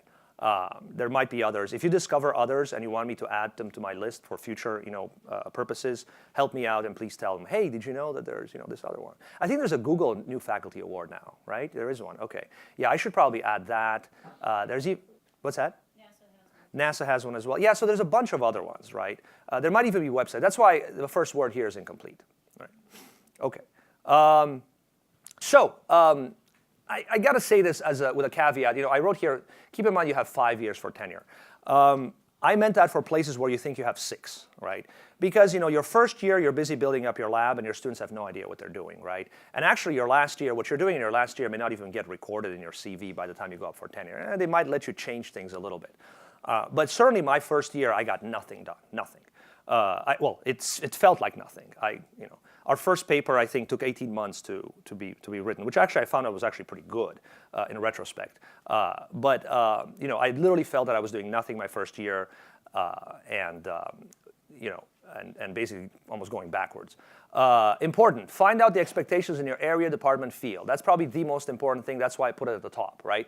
there might be others. If you discover others and you want me to add them to my list for future, purposes, help me out and please tell them. Hey, did you know that there's, this other one? I think there's a Google New Faculty Award now, right? There is one. Okay, yeah, I should probably add that. What's that? NASA has one as well. Yeah, so there's a bunch of other ones, right? There might even be websites. That's why the first word here is incomplete. Right. Okay. I got to say this with a caveat. I wrote here, keep in mind you have 5 years for tenure. I meant that for places where you think you have 6, right? Because, your first year, you're busy building up your lab and your students have no idea what they're doing, right? And actually your last year, what you're doing in your last year may not even get recorded in your CV by the time you go up for tenure. And they might let you change things a little bit. But certainly my first year, I got nothing done, nothing. It felt like nothing. Our first paper, I think, took 18 months to be written, which actually I found out was actually pretty good in retrospect. But I literally felt that I was doing nothing my first year, and basically almost going backwards. Important, find out the expectations in your area, department, field. That's probably the most important thing. That's why I put it at the top, right?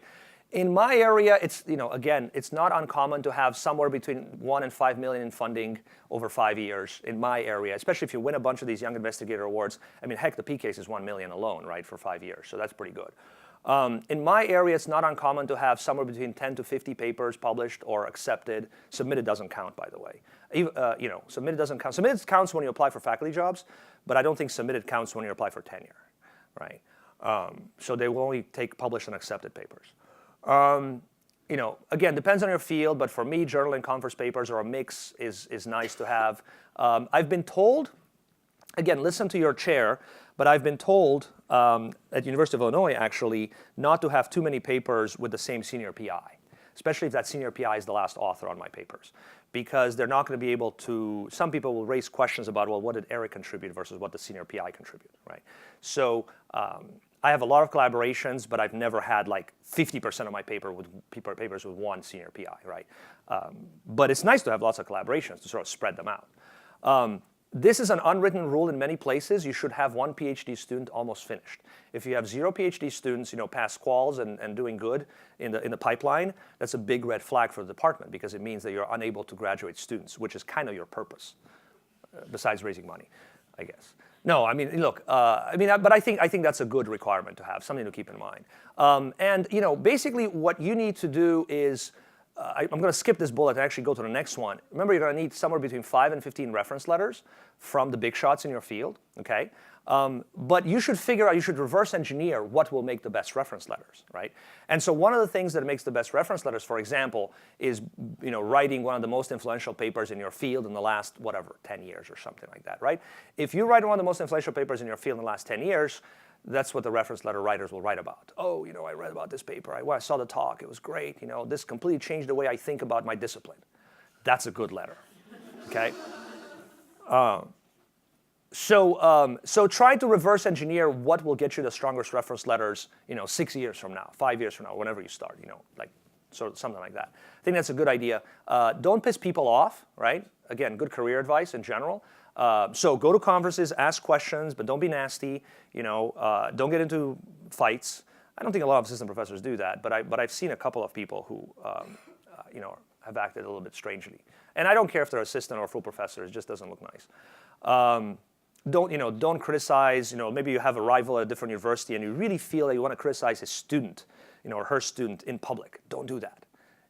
In my area, it's, again, it's not uncommon to have somewhere between 1 and 5 million in funding over 5 years in my area, especially if you win a bunch of these Young Investigator Awards. I mean, heck, the P case is 1 million alone, right, for 5 years, so that's pretty good. In my area, it's not uncommon to have somewhere between 10 to 50 papers published or accepted. Submitted doesn't count, by the way. Submitted doesn't count. Submitted counts when you apply for faculty jobs, but I don't think submitted counts when you apply for tenure, right? So they will only take published and accepted papers. Again, depends on your field, but for me, journal and conference papers or a mix is nice to have. I've been told, again, listen to your chair, but I've been told at University of Illinois, actually, not to have too many papers with the same senior PI, especially if that senior PI is the last author on my papers, because they're not going to be able to, some people will raise questions about, well, what did Eric contribute versus what the senior PI contribute, right? So I have a lot of collaborations, but I've never had like 50% of my papers with one senior PI, right? But it's nice to have lots of collaborations to sort of spread them out. This is an unwritten rule in many places. You should have one PhD student almost finished. If you have 0 PhD students, pass quals and doing good in the pipeline, that's a big red flag for the department because it means that you're unable to graduate students, which is kind of your purpose, besides raising money, I guess. No, I mean, look, but I think that's a good requirement to have, something to keep in mind. And basically what you need to do is, I'm going to skip this bullet and actually go to the next one. Remember, you're going to need somewhere between 5 and 15 reference letters from the big shots in your field, okay? But you should figure out, you should reverse engineer what will make the best reference letters, right? And so one of the things that makes the best reference letters, for example, is writing one of the most influential papers in your field in the last, 10 years or something like that, right? If you write one of the most influential papers in your field in the last 10 years, that's what the reference letter writers will write about. Oh, I read about this paper. I saw the talk. It was great. This completely changed the way I think about my discipline. That's a good letter, okay? So try to reverse engineer what will get you the strongest reference letters, 6 years from now, 5 years from now, whenever you start, like sort of something like that. I think that's a good idea. Don't piss people off, right? Again, good career advice in general. So go to conferences, ask questions, but don't be nasty. Don't get into fights. I don't think a lot of assistant professors do that, but I've seen a couple of people who have acted a little bit strangely. And I don't care if they're assistant or full professor; it just doesn't look nice. Don't criticize. Maybe you have a rival at a different university, and you really feel that you want to criticize his student, or her student in public. Don't do that.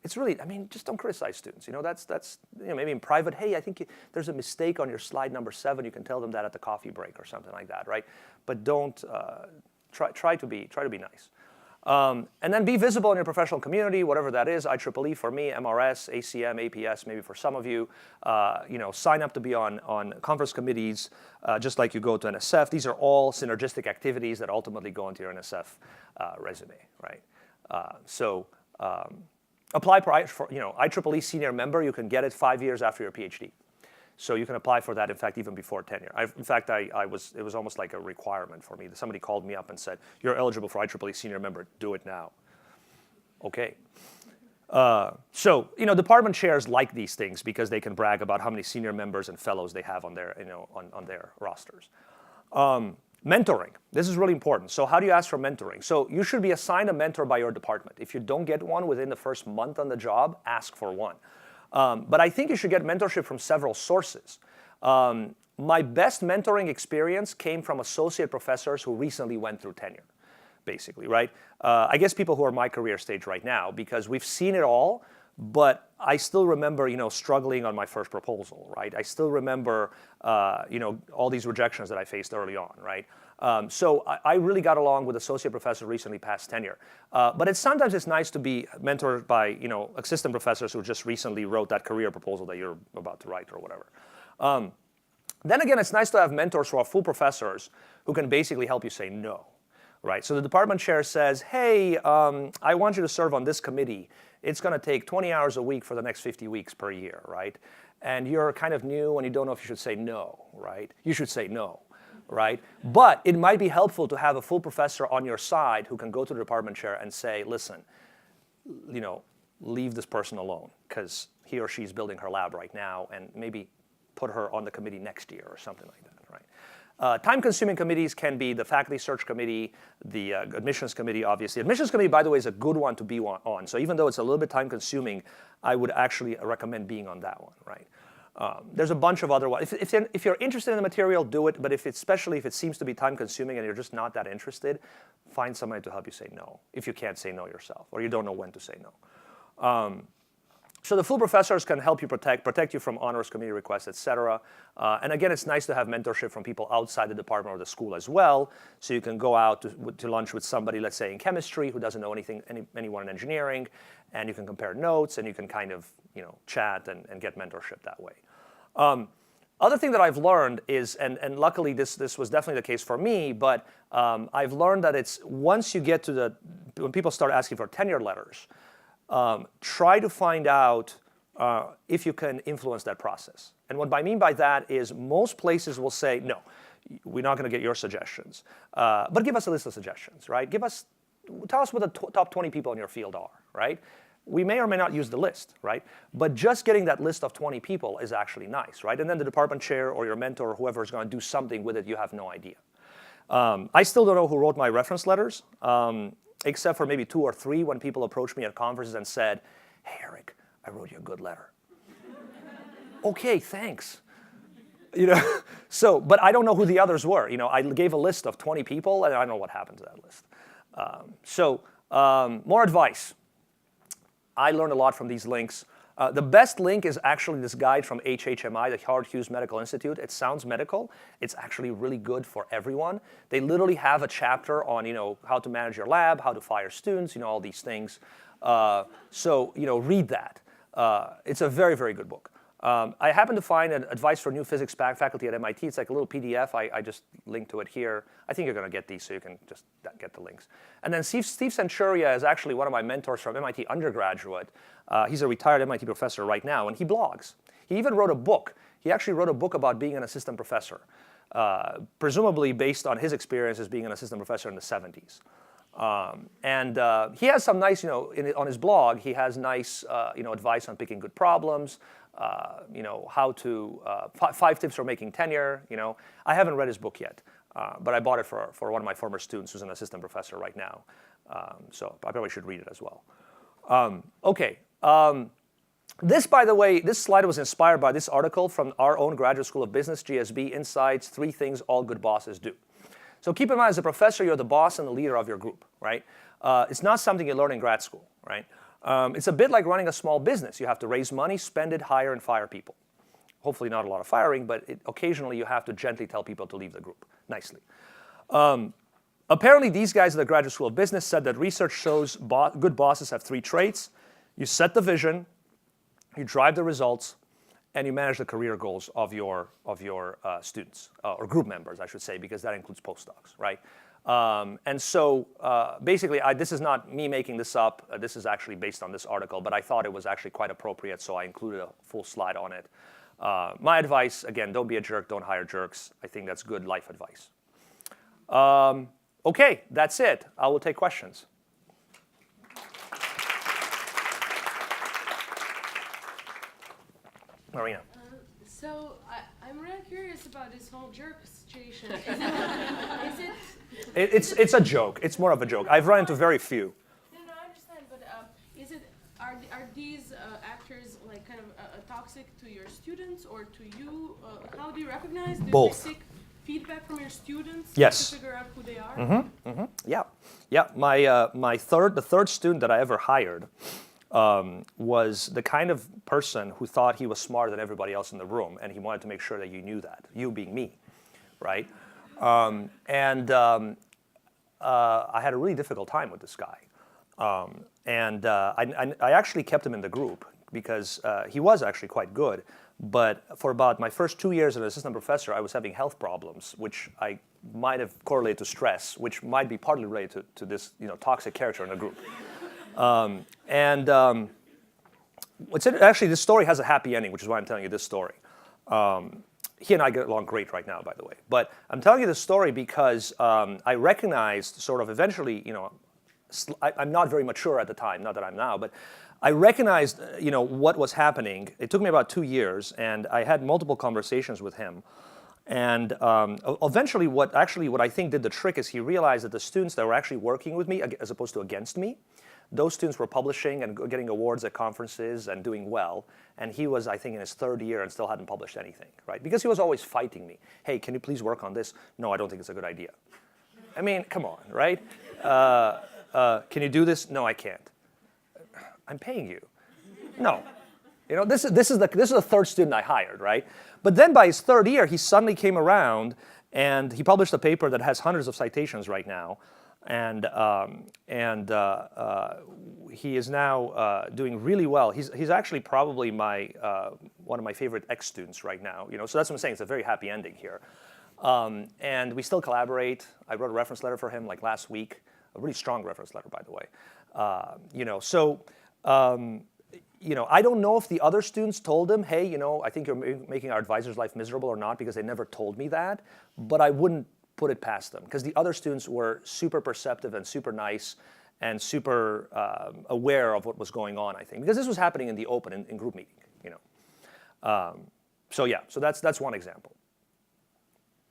It's really, just don't criticize students. That's maybe in private. Hey, I think there's a mistake on your slide number 7. You can tell them that at the coffee break or something like that, right? But don't try to be nice. And then be visible in your professional community, whatever that is. IEEE for me, MRS, ACM, APS, maybe for some of you. Sign up to be on conference committees, just like you go to NSF. These are all synergistic activities that ultimately go into your NSF resume, right? Apply for IEEE senior member. You can get it 5 years after your PhD. So you can apply for that, in fact, even before tenure. It was almost like a requirement for me. Somebody called me up and said, you're eligible for IEEE senior member. Do it now. Okay. Department chairs like these things because they can brag about how many senior members and fellows they have on their, on their rosters. Mentoring. This is really important. So how do you ask for mentoring? So you should be assigned a mentor by your department. If you don't get one within the first month on the job, ask for one. But I think you should get mentorship from several sources. My best mentoring experience came from associate professors who recently went through tenure, basically, right? I guess people who are my career stage right now, because we've seen it all, but I still remember, struggling on my first proposal, right? I still remember, all these rejections that I faced early on, right? So I really got along with associate professors recently past tenure. But sometimes it's nice to be mentored by, assistant professors who just recently wrote that career proposal that you're about to write or whatever. Then again, it's nice to have mentors who are full professors who can basically help you say no, right? So the department chair says, hey, I want you to serve on this committee. It's going to take 20 hours a week for the next 50 weeks per year, right? And you're kind of new and you don't know if you should say no, right? You should say no, right? But it might be helpful to have a full professor on your side who can go to the department chair and say, listen, leave this person alone because he or she is building her lab right now and maybe put her on the committee next year or something like that, right? Time-consuming committees can be the faculty search committee, the admissions committee, obviously. Admissions committee, by the way, is a good one to be on. So even though it's a little bit time-consuming, I would actually recommend being on that one, right? There's a bunch of other ones. If you're interested in the material, do it. But especially if it seems to be time-consuming and you're just not that interested, find somebody to help you say no, if you can't say no yourself or you don't know when to say no. So the full professors can help you protect you from honors committee requests, et cetera. And again, it's nice to have mentorship from people outside the department or the school as well. So you can go out to lunch with somebody, let's say in chemistry, who doesn't know anyone in engineering, and you can compare notes and you can kind of chat and get mentorship that way. Other thing that I've learned is, and luckily this was definitely the case for me, but I've learned that it's once you get to when people start asking for tenure letters, try to find out if you can influence that process. And what I mean by that is most places will say, no, we're not going to get your suggestions. But give us a list of suggestions, right? Tell us what the top 20 people in your field are, right? We may or may not use the list, right? But just getting that list of 20 people is actually nice, right? And then the department chair or your mentor or whoever is going to do something with it, you have no idea. I still don't know who wrote my reference letters. Except for maybe 2 or 3 when people approached me at conferences and said, hey, Eric, I wrote you a good letter. Okay, thanks. But I don't know who the others were. I gave a list of 20 people, and I don't know what happened to that list. More advice. I learned a lot from these links. The best link is actually this guide from HHMI, the Howard Hughes Medical Institute. It sounds medical. It's actually really good for everyone. They literally have a chapter on, how to manage your lab, how to fire students, all these things. Read that. It's a very, very good book. I happen to find an advice for new physics faculty at MIT. It's like a little PDF. I just linked to it here. I think you're going to get these, so you can just get the links. And then Steve Centuria is actually one of my mentors from MIT undergraduate. He's a retired MIT professor right now, and he blogs. He even wrote a book. He actually wrote a book about being an assistant professor, presumably based on his experience as being an assistant professor in the 70s. He has some nice, on his blog, he has nice, advice on picking good problems, how to, 5 tips for making tenure, I haven't read his book yet, but I bought it for one of my former students who's an assistant professor right now. So I probably should read it as well. Okay. This, by the way, this slide was inspired by this article from our own Graduate School of Business, GSB Insights, 3 Things All Good Bosses Do. So keep in mind, as a professor, you're the boss and the leader of your group, right? It's not something you learn in grad school, right? It's a bit like running a small business. You have to raise money, spend it, hire, and fire people. Hopefully not a lot of firing, but occasionally you have to gently tell people to leave the group, nicely. Apparently, these guys at the Graduate School of Business said that research shows good bosses have 3 traits. You set the vision, you drive the results, and you manage the career goals of your students, or group members, I should say, because that includes postdocs, right? Basically, this is not me making this up. This is actually based on this article, but I thought it was actually quite appropriate, so I included a full slide on it. My advice, again, don't be a jerk, don't hire jerks. I think that's good life advice. Okay, that's it. I will take questions. Marina. I'm really curious about this whole jerk situation. It's a joke. It's more of a joke. I've run into very few. No, I understand, but are these actors like kind of toxic to your students or to you? How do you recognize? Do Both. you take feedback from your students Yes. to figure out who they are? Yeah. The third student that I ever hired was the kind of person who thought he was smarter than everybody else in the room, and he wanted to make sure that you knew that, you being me, right? I had a really difficult time with this guy. I actually kept him in the group because he was actually quite good. But for about my first 2 years as an assistant professor, I was having health problems, which I might have correlated to stress, which might be partly related to this toxic character in the group. Actually, this story has a happy ending, which is why I'm telling you this story. He and I get along great right now, by the way. But I'm telling you this story because I recognized sort of eventually, I'm not very mature at the time, not that I'm now, but I recognized, what was happening. It took me about 2 years, and I had multiple conversations with him. And eventually, what I think did the trick is he realized that the students that were actually working with me, as opposed to against me, those students were publishing and getting awards at conferences and doing well. And he was, I think, in his third year and still hadn't published anything, right? Because he was always fighting me. Hey, can you please work on this? No, I don't think it's a good idea. I mean, come on, right? Can you do this? No, I can't. I'm paying you. No. You know, this is the third student I hired, right? But then by his third year, he suddenly came around and he published a paper that has hundreds of citations right now. And he is now doing really well. He's actually probably one of my favorite ex-students right now. You know, so that's what I'm saying. It's a very happy ending here. And we still collaborate. I wrote a reference letter for him like last week, a really strong reference letter, by the way. You know, so you know, I don't know if the other students told him, hey, you know, I think you're making our advisor's life miserable or not, because they never told me that. But I wouldn't put it past them, because the other students were super perceptive and super nice and super aware of what was going on, I think, because this was happening in the open, in group meeting, you know. So yeah, so that's one example.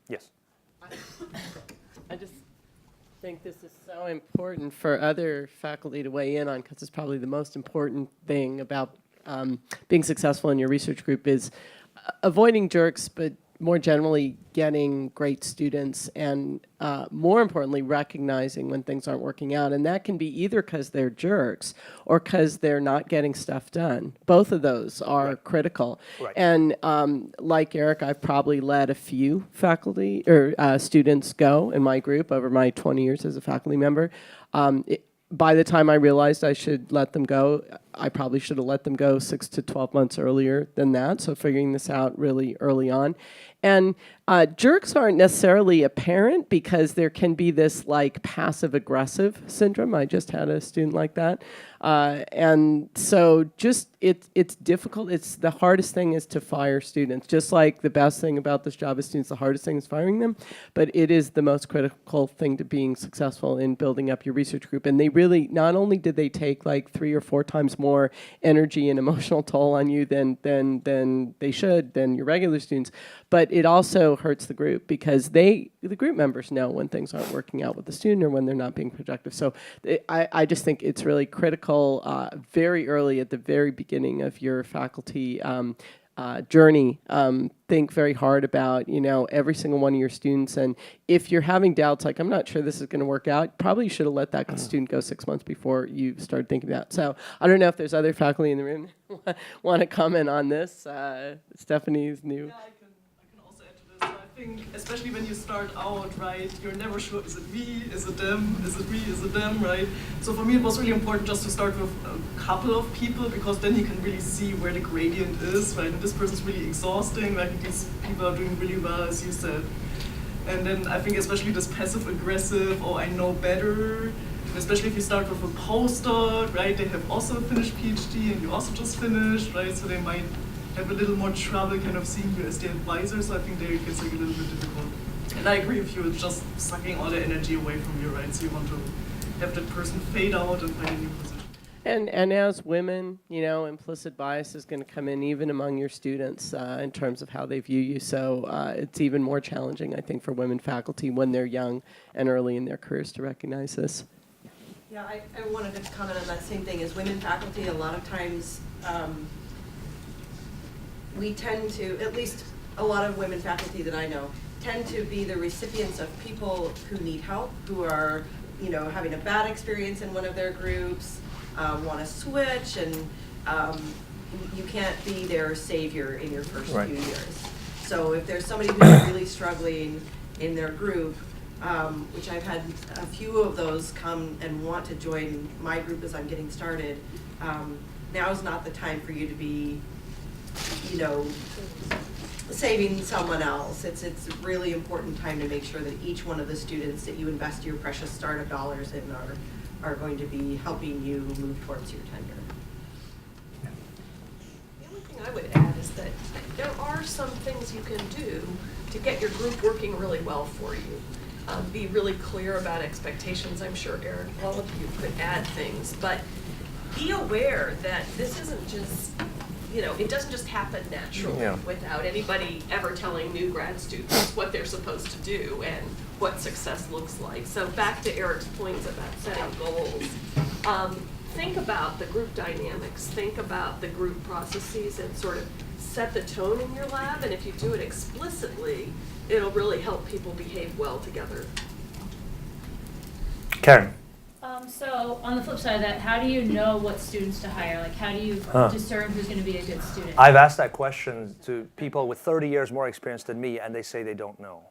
Yes? I just think this is so important for other faculty to weigh in on, because it's probably the most important thing about being successful in your research group is avoiding jerks, but more generally getting great students, and more importantly, recognizing when things aren't working out. And that can be either because they're jerks or because they're not getting stuff done. Both of those are critical. Right. And like Eric, I've probably let a few faculty or students go in my group over my 20 years as a faculty member. By the time I realized I should let them go, I probably should have let them go 6 to 12 months earlier than that, so figuring this out really early on. And jerks aren't necessarily apparent, because there can be this like passive-aggressive syndrome. I just had a student like that. And so just it's difficult. It's the hardest thing is to fire students. Just like the best thing about this job is students, the hardest thing is firing them. But it is the most critical thing to being successful in building up your research group. And they really, not only did they take like 3 or 4 times more energy and emotional toll on you than they should, than your regular students, but it also hurts the group, because the group members know when things aren't working out with the student or when they're not being productive. So I just think it's really critical very early at the very beginning of your faculty journey. Think very hard about, you know, every single one of your students. And if you're having doubts, like, I'm not sure this is going to work out, probably you should have let that student go 6 months before you started thinking about it. So I don't know if there's other faculty in the room want to comment on this. Stephanie's new. Yeah, I can also add to this. I think, especially when you start out, right, you're never sure, is it me, is it them, is it me, is it them, right? So for me, it was really important just to start with a couple of people, because then you can really see where the gradient is, right? And this person's really exhausting, like these people are doing really well, as you said. And then I think especially this passive-aggressive, oh, I know better, especially if you start with a postdoc, right? They have also finished PhD and you also just finished, right? So they might have a little more trouble kind of seeing you as the advisor, so I think there it gets like a little bit difficult. And I agree with you, it's just sucking all the energy away from you, right? So you want to have that person fade out and find a new position. And as women, you know, implicit bias is going to come in even among your students in terms of how they view you. So it's even more challenging, I think, for women faculty when they're young and early in their careers to recognize this. Yeah, I wanted to comment on that same thing. As women faculty, a lot of times we tend to, at least a lot of women faculty that I know, tend to be the recipients of people who need help, who are, you know, having a bad experience in one of their groups, want to switch, and you can't be their savior in your first few years. So if there's somebody who's really struggling in their group, which I've had a few of those come and want to join my group as I'm getting started, now is not the time for you to be, you know, saving someone else. It's a really important time to make sure that each one of the students that you invest your precious startup dollars in are going to be helping you move towards your tenure. The only thing I would add is that there are some things you can do to get your group working really well for you. Be really clear about expectations. I'm sure, Eric, all of you could add things, but be aware that this isn't just, it doesn't just happen naturally without anybody ever telling new grad students what they're supposed to do and what success looks like. So back to Eric's points about setting goals. Think about the group dynamics, think about the group processes, and sort of set the tone in your lab, and if you do it explicitly, it'll really help people behave well together. Karen. So on the flip side of that, how do you know what students to hire? Like, how do you discern who's going to be a good student? I've asked that question to people with 30 years more experience than me, and they say they don't know.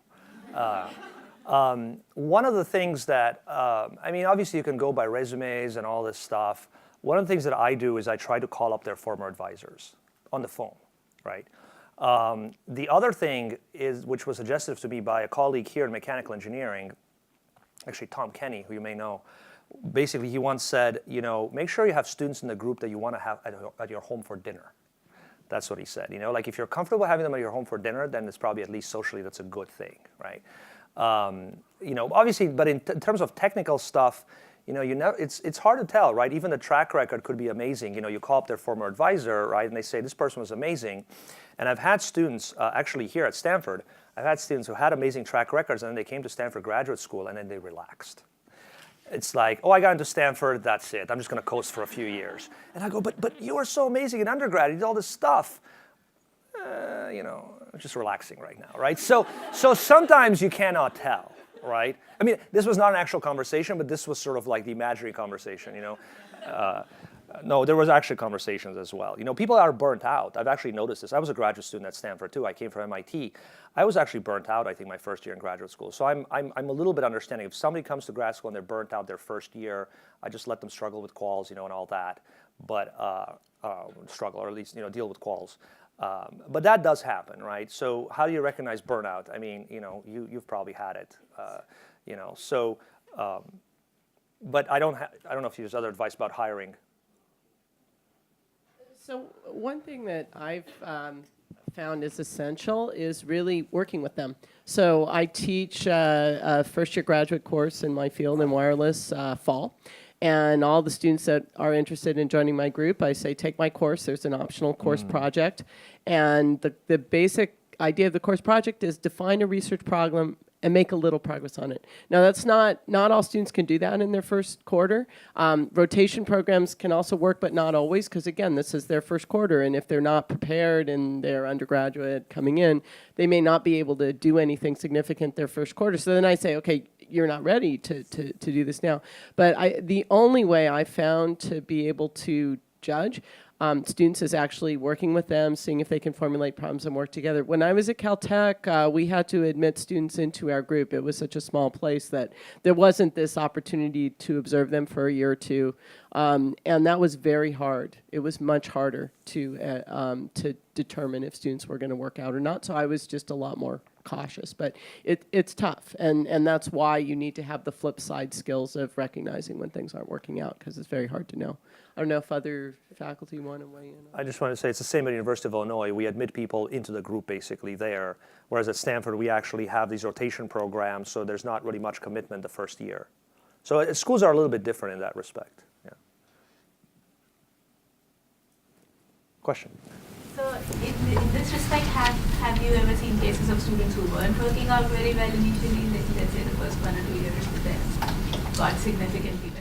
One of the things that, obviously you can go by resumes and all this stuff. One of the things that I do is I try to call up their former advisors on the phone, right? The other thing is, which was suggested to me by a colleague here in mechanical engineering, actually Tom Kenny, who you may know. Basically, he once said, make sure you have students in the group that you want to have at your home for dinner. That's what he said. Like if you're comfortable having them at your home for dinner, then it's probably at least socially that's a good thing, right? Obviously, but in terms of technical stuff, it's hard to tell, right? Even the track record could be amazing. You call up their former advisor, right, and they say this person was amazing. And I've had students actually here at Stanford. I've had students who had amazing track records, and then they came to Stanford graduate school, and then they relaxed. It's like, oh, I got into Stanford, that's it. I'm just going to coast for a few years. And I go, but you were so amazing in undergrad. You did all this stuff. I'm just relaxing right now, right? So sometimes you cannot tell, right? I mean, this was not an actual conversation, but this was sort of like the imaginary conversation, No, there was actually conversations as well. People are burnt out. I've actually noticed this. I was a graduate student at Stanford too. I came from MIT. I was actually burnt out, I think, my first year in graduate school. So I'm a little bit understanding. If somebody comes to grad school and they're burnt out their first year, I just let them struggle with quals, and all that. But struggle, or at least deal with quals. But that does happen, right? So how do you recognize burnout? I mean, you've probably had it, So, but I don't know if there's other advice about hiring. So one thing that I've found is essential is really working with them. So I teach a first-year graduate course in my field in wireless fall. And all the students that are interested in joining my group, I say, take my course. There's an optional course project. And the basic idea of the course project is define a research problem and make a little progress on it. Now, that's not all students can do that in their first quarter. Rotation programs can also work, but not always, because again, this is their first quarter, and if they're not prepared and they're undergraduate coming in, they may not be able to do anything significant their first quarter. So then I say, okay, you're not ready to do this now. But the only way I found to be able to judge students is actually working with them, seeing if they can formulate problems and work together. When I was at Caltech, we had to admit students into our group. It was such a small place that there wasn't this opportunity to observe them for a year or two, and that was very hard. It was much harder to determine if students were going to work out or not, so I was just a lot more cautious. But it's tough, and that's why you need to have the flip side skills of recognizing when things aren't working out, because it's very hard to know. I don't know if other faculty want to weigh in. I just want to say it's the same at the University of Illinois. We admit people into the group basically there, whereas at Stanford we actually have these rotation programs, so there's not really much commitment the first year. So schools are a little bit different in that respect. Yeah. Question? So in this respect, have you ever seen cases of students who weren't working out very well initially, let's say the first 1 or 2 years, but then got significantly better?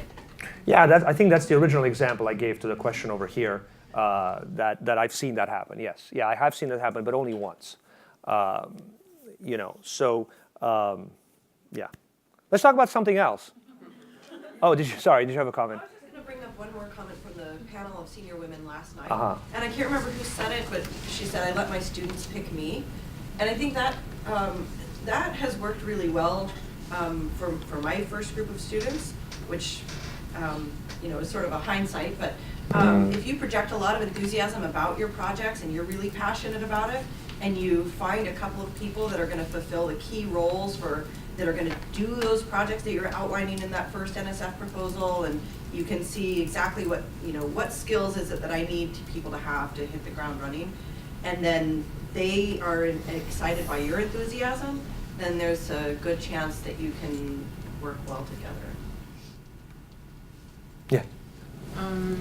Yeah, I think that's the original example I gave to the question over here, that I've seen that happen, yes. Yeah, I have seen that happen, but only once. Yeah. Let's talk about something else. Oh, did you have a comment? I was just going to bring up one more comment from the panel of senior women last night. Uh-huh. And I can't remember who said it, but she said, I let my students pick me. And I think that that has worked really well for my first group of students, which is sort of a hindsight, but if you project a lot of enthusiasm about your projects and you're really passionate about it, and you find a couple of people that are going to fulfill the key roles that are going to do those projects that you're outlining in that first NSF proposal, and you can see exactly what skills is it that I need people to have to hit the ground running, and then they are excited by your enthusiasm, then there's a good chance that you can work well together. Yeah.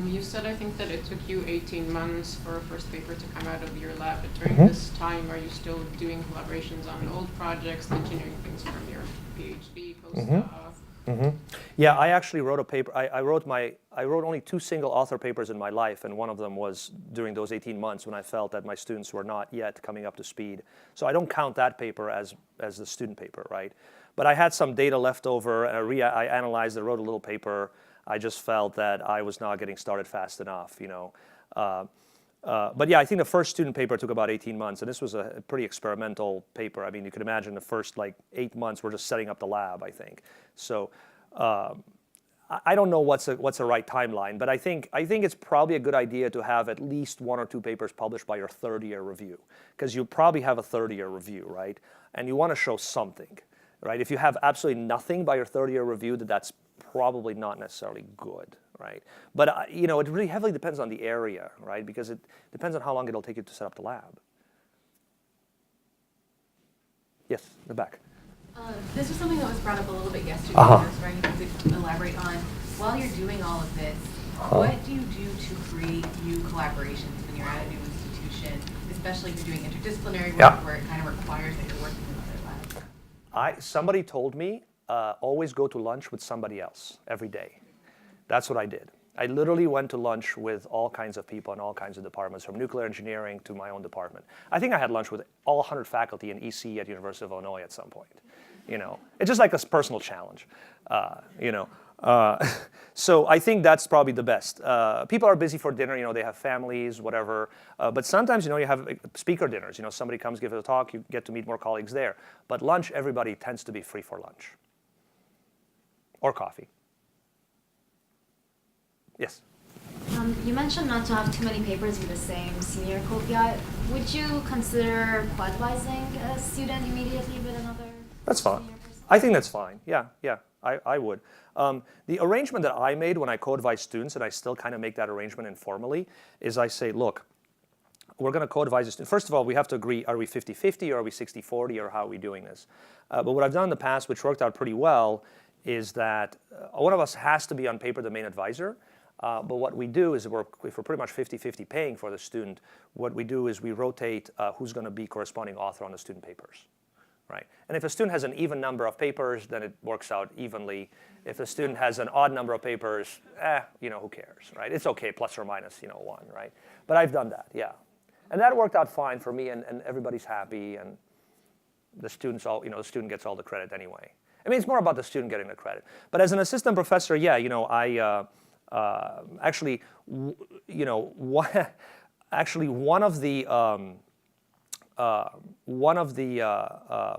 You said, I think, that it took you 18 months for a first paper to come out of your lab. But during this time, are you still doing collaborations on old projects, continuing things from your PhD, postdoc? Yeah, I actually wrote a paper. I wrote only 2 single author papers in my life, and one of them was during those 18 months when I felt that my students were not yet coming up to speed. So I don't count that paper as the student paper, right? But I had some data left over, and I analyzed and wrote a little paper. I just felt that I was not getting started fast enough, you know. But yeah, I think the first student paper took about 18 months, and this was a pretty experimental paper. I mean, you could imagine the first like 8 months we're just setting up the lab, I think. So I don't know what's a right timeline, but I think it's probably a good idea to have at least 1 or 2 papers published by your third-year review, because you probably have a third-year review, right? And you want to show something, right? If you have absolutely nothing by your third-year review, that's probably not necessarily good, right? But you know, it really heavily depends on the area, right? Because it depends on how long it'll take you to set up the lab. Yes, in the back. This was something that was brought up a little bit yesterday. I was wondering if you could elaborate on, while you're doing all of this, what do you do to create new collaborations when you're at a new institution, especially if you're doing interdisciplinary work where it kind of requires that you're working in other labs? Somebody told me, always go to lunch with somebody else every day. That's what I did. I literally went to lunch with all kinds of people in all kinds of departments, from nuclear engineering to my own department. I think I had lunch with all 100 faculty in EC at University of Illinois at some point. You know, it's just like a personal challenge, you know. So I think that's probably the best. People are busy for dinner, you know, they have families, whatever. But sometimes, you know, you have speaker dinners. You know, somebody comes, gives a talk, you get to meet more colleagues there. But lunch, everybody tends to be free for lunch. Or coffee. Yes? You mentioned not to have too many papers with the same senior co-PI. Would you consider quadvising a student immediately with another? That's fine. I think that's fine. Yeah, I would. The arrangement that I made when I co-advise students, and I still kind of make that arrangement informally, is I say, look, we're going to co-advise a student. First of all, we have to agree, are we 50-50 or are we 60-40 or how are we doing this? But what I've done in the past, which worked out pretty well, is that one of us has to be on paper the main advisor. But what we do is if we're pretty much 50-50 paying for the student, what we do is we rotate who's going to be corresponding author on the student papers. Right? And if a student has an even number of papers, then it works out evenly. If a student has an odd number of papers, you know, who cares, right? It's okay, plus or minus, you know, 1, right? But I've done that, yeah. And that worked out fine for me, and everybody's happy, and the students all, you know, the student gets all the credit anyway. I mean, it's more about the student getting the credit. But as an assistant professor, yeah, you know, I actually, you know, one of the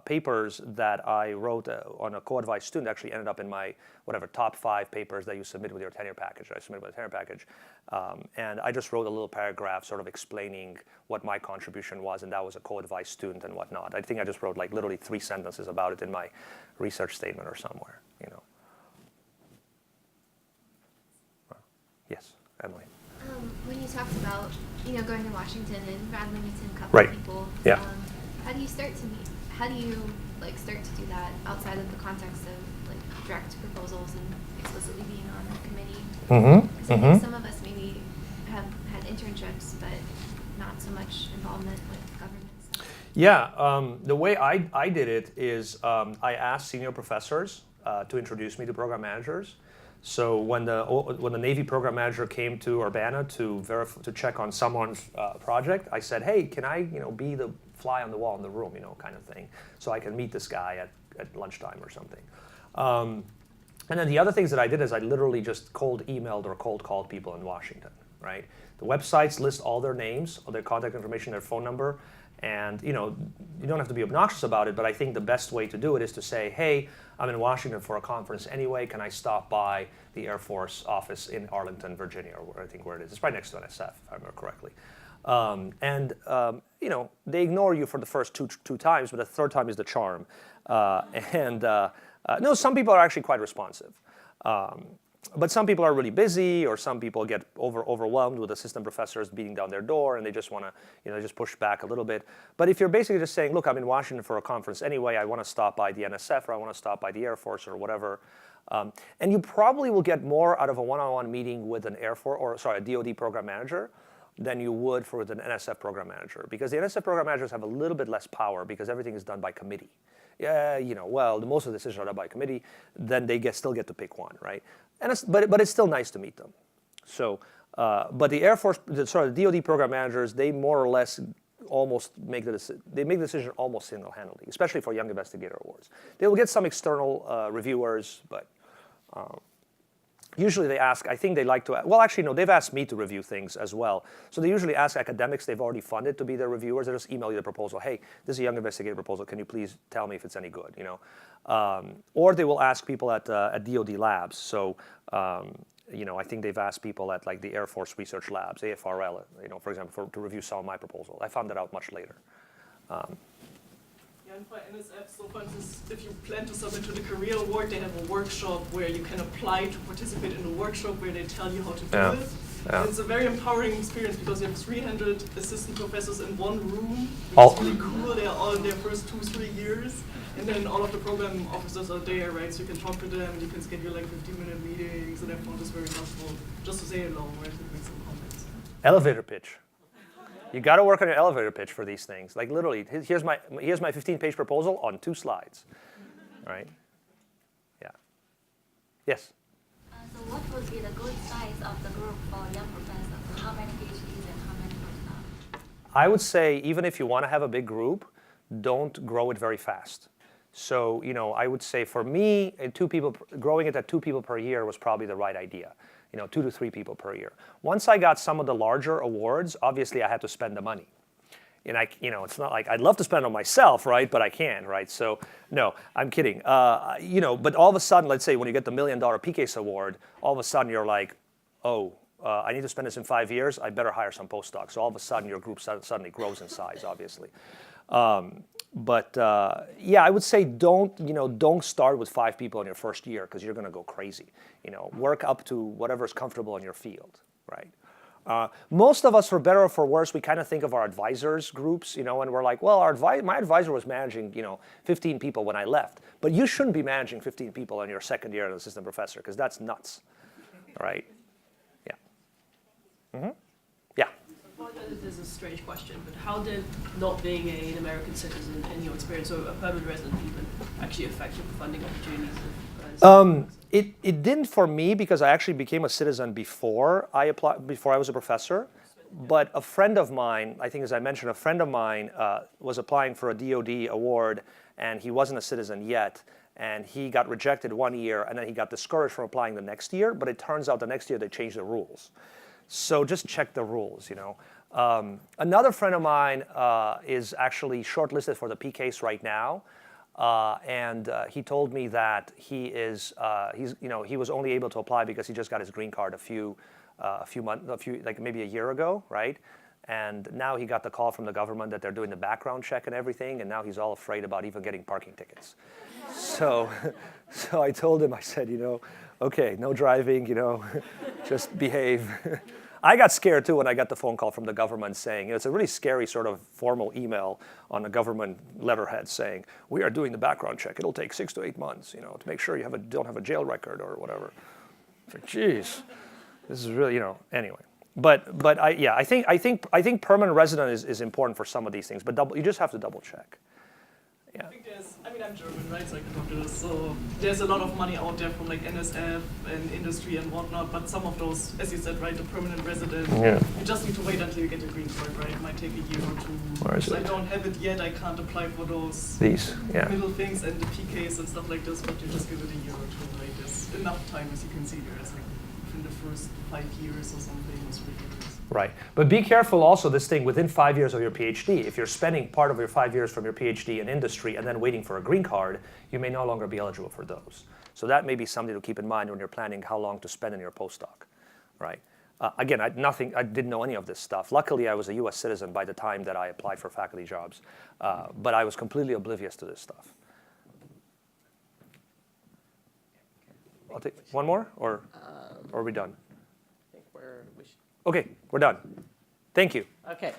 papers that I wrote on a co-advised student actually ended up in my top 5 papers that you submit with your tenure package. I submitted with a tenure package, and I just wrote a little paragraph sort of explaining what my contribution was, and that was a co-advised student and whatnot. I think I just wrote like literally 3 sentences about it in my research statement or somewhere, you know. Yes, Emily. When you talked about, you know, going to Washington and randomly meeting a couple of people, how do you start to meet? How do you like start to do that outside of the context of like direct proposals and explicitly being on a committee? Because I think some of us maybe have had internships, but not so much involvement with government stuff. Yeah, the way I did it is I asked senior professors to introduce me to program managers. So when the Navy program manager came to Urbana to check on someone's project, I said, hey, can I, you know, be the fly on the wall in the room, you know, kind of thing, so I can meet this guy at lunchtime or something. And then the other things that I did is I literally just cold emailed or cold called people in Washington, right? The websites list all their names, all their contact information, their phone number, and you know, you don't have to be obnoxious about it, but I think the best way to do it is to say, hey, I'm in Washington for a conference anyway, can I stop by the Air Force office in Arlington, Virginia, or where it is. It's right next to NSF, if I remember correctly. You know, they ignore you for the first two times, but the third time is the charm. No, some people are actually quite responsive. But some people are really busy, or some people get overwhelmed with assistant professors beating down their door, and they just want to, you know, just push back a little bit. But if you're basically just saying, look, I'm in Washington for a conference anyway, I want to stop by the NSF, or I want to stop by the Air Force, or whatever, And you probably will get more out of a one-on-one meeting with an Air Force, or sorry, a DoD program manager than you would with an NSF program manager. Because the NSF program managers have a little bit less power because everything is done by committee. Yeah, well, most of the decisions are done by committee, then they still get to pick one, right? But it's still nice to meet them. So, but the Air Force, the DoD program managers, they more or less almost make the decision almost single-handedly, especially for Young Investigator Awards. They will get some external reviewers, but usually they ask, I think they like to, well, actually, no, they've asked me to review things as well. So they usually ask academics they've already funded to be their reviewers. They just email you the proposal. Hey, this is a Young Investigator proposal. Can you please tell me if it's any good, Or they will ask people at DoD labs. So, I think they've asked people at like the Air Force Research Labs, AFRL, for example, to review some of my proposals. I found that out much later. And for NSF, so for instance, if you plan to submit to the Career Award, they have a workshop where you can apply to participate in the workshop where they tell you how to do it. Yeah. It's a very empowering experience because you have 300 assistant professors in one room. It's really cool. They're all in their first 2-3 years. And then all of the program officers are there, right? So you can talk to them, you can schedule like 15-minute meetings, and everyone is very helpful just to say hello, right? To make some comments. Elevator pitch. You got to work on your elevator pitch for these things. Like literally, here's my 15-page proposal on 2 slides, right? Yeah. Yes. So what would be the good size of the group for young professors? How many PhDs and how many postdocs? I would say even if you want to have a big group, don't grow it very fast. So I would say for me, growing it at 2 people per year was probably the right idea. 2 to 3 people per year. Once I got some of the larger awards, obviously I had to spend the money. And it's not like I'd love to spend on myself, right? But I can't, right? So no, I'm kidding. But all of a sudden, let's say when you get the $1 million PCASE award, all of a sudden you're like, oh, I need to spend this in 5 years. I better hire some postdocs. So all of a sudden your group suddenly grows in size, obviously. I would say don't start with 5 people in your first year because you're going to go crazy. Work up to whatever is comfortable in your field, right? Most of us, for better or for worse, we kind of think of our advisors groups, and we're like, well, my advisor was managing, 15 people when I left, but you shouldn't be managing 15 people in your second year as an assistant professor because that's nuts, right? Yeah. Mm-hmm. Yeah. This is a strange question, but how did not being an American citizen in your experience, or a permanent resident even, actually affect your funding opportunities? It didn't for me because I actually became a citizen before I was a professor. But a friend of mine, I think as I mentioned, was applying for a DoD award and he wasn't a citizen yet. And he got rejected 1 year and then he got discouraged from applying the next year. But it turns out the next year they changed the rules. So just check the rules, Another friend of mine is actually shortlisted for the PCASE right now. And he told me that he was only able to apply because he just got his green card maybe a year ago, right? And now he got the call from the government that they're doing the background check and everything, and now he's all afraid about even getting parking tickets. So I told him, I said, okay, no driving, just behave. I got scared too when I got the phone call from the government saying, it's a really scary sort of formal email on a government letterhead saying, we are doing the background check. It'll take 6 to 8 months, to make sure you don't have a jail record or whatever. It's like, geez, this is really, anyway. But I think permanent resident is important for some of these things, but you just have to double check. Yeah. I'm German, right? So I can talk to this. So there's a lot of money out there from like NSF and industry and whatnot, but some of those, as you said, right, the permanent resident, you just need to wait until you get your green card, right? It might take a year or 2. Where is it? I don't have it yet. I can't apply for those middle things and the PKs and stuff like this, but you just give it a year or 2, right? There's enough time, as you can see there. It's like within the first 5 years or something. It's ridiculous. Right. But be careful also this thing within 5 years of your PhD. If you're spending part of your 5 years from your PhD in industry and then waiting for a green card, you may no longer be eligible for those. So that may be something to keep in mind when you're planning how long to spend in your postdoc, right? Again, I didn't know any of this stuff. Luckily, I was a US citizen by the time that I applied for faculty jobs, but I was completely oblivious to this stuff. I'll take one more, or are we done? I think we should. Okay, we're done. Thank you. Okay.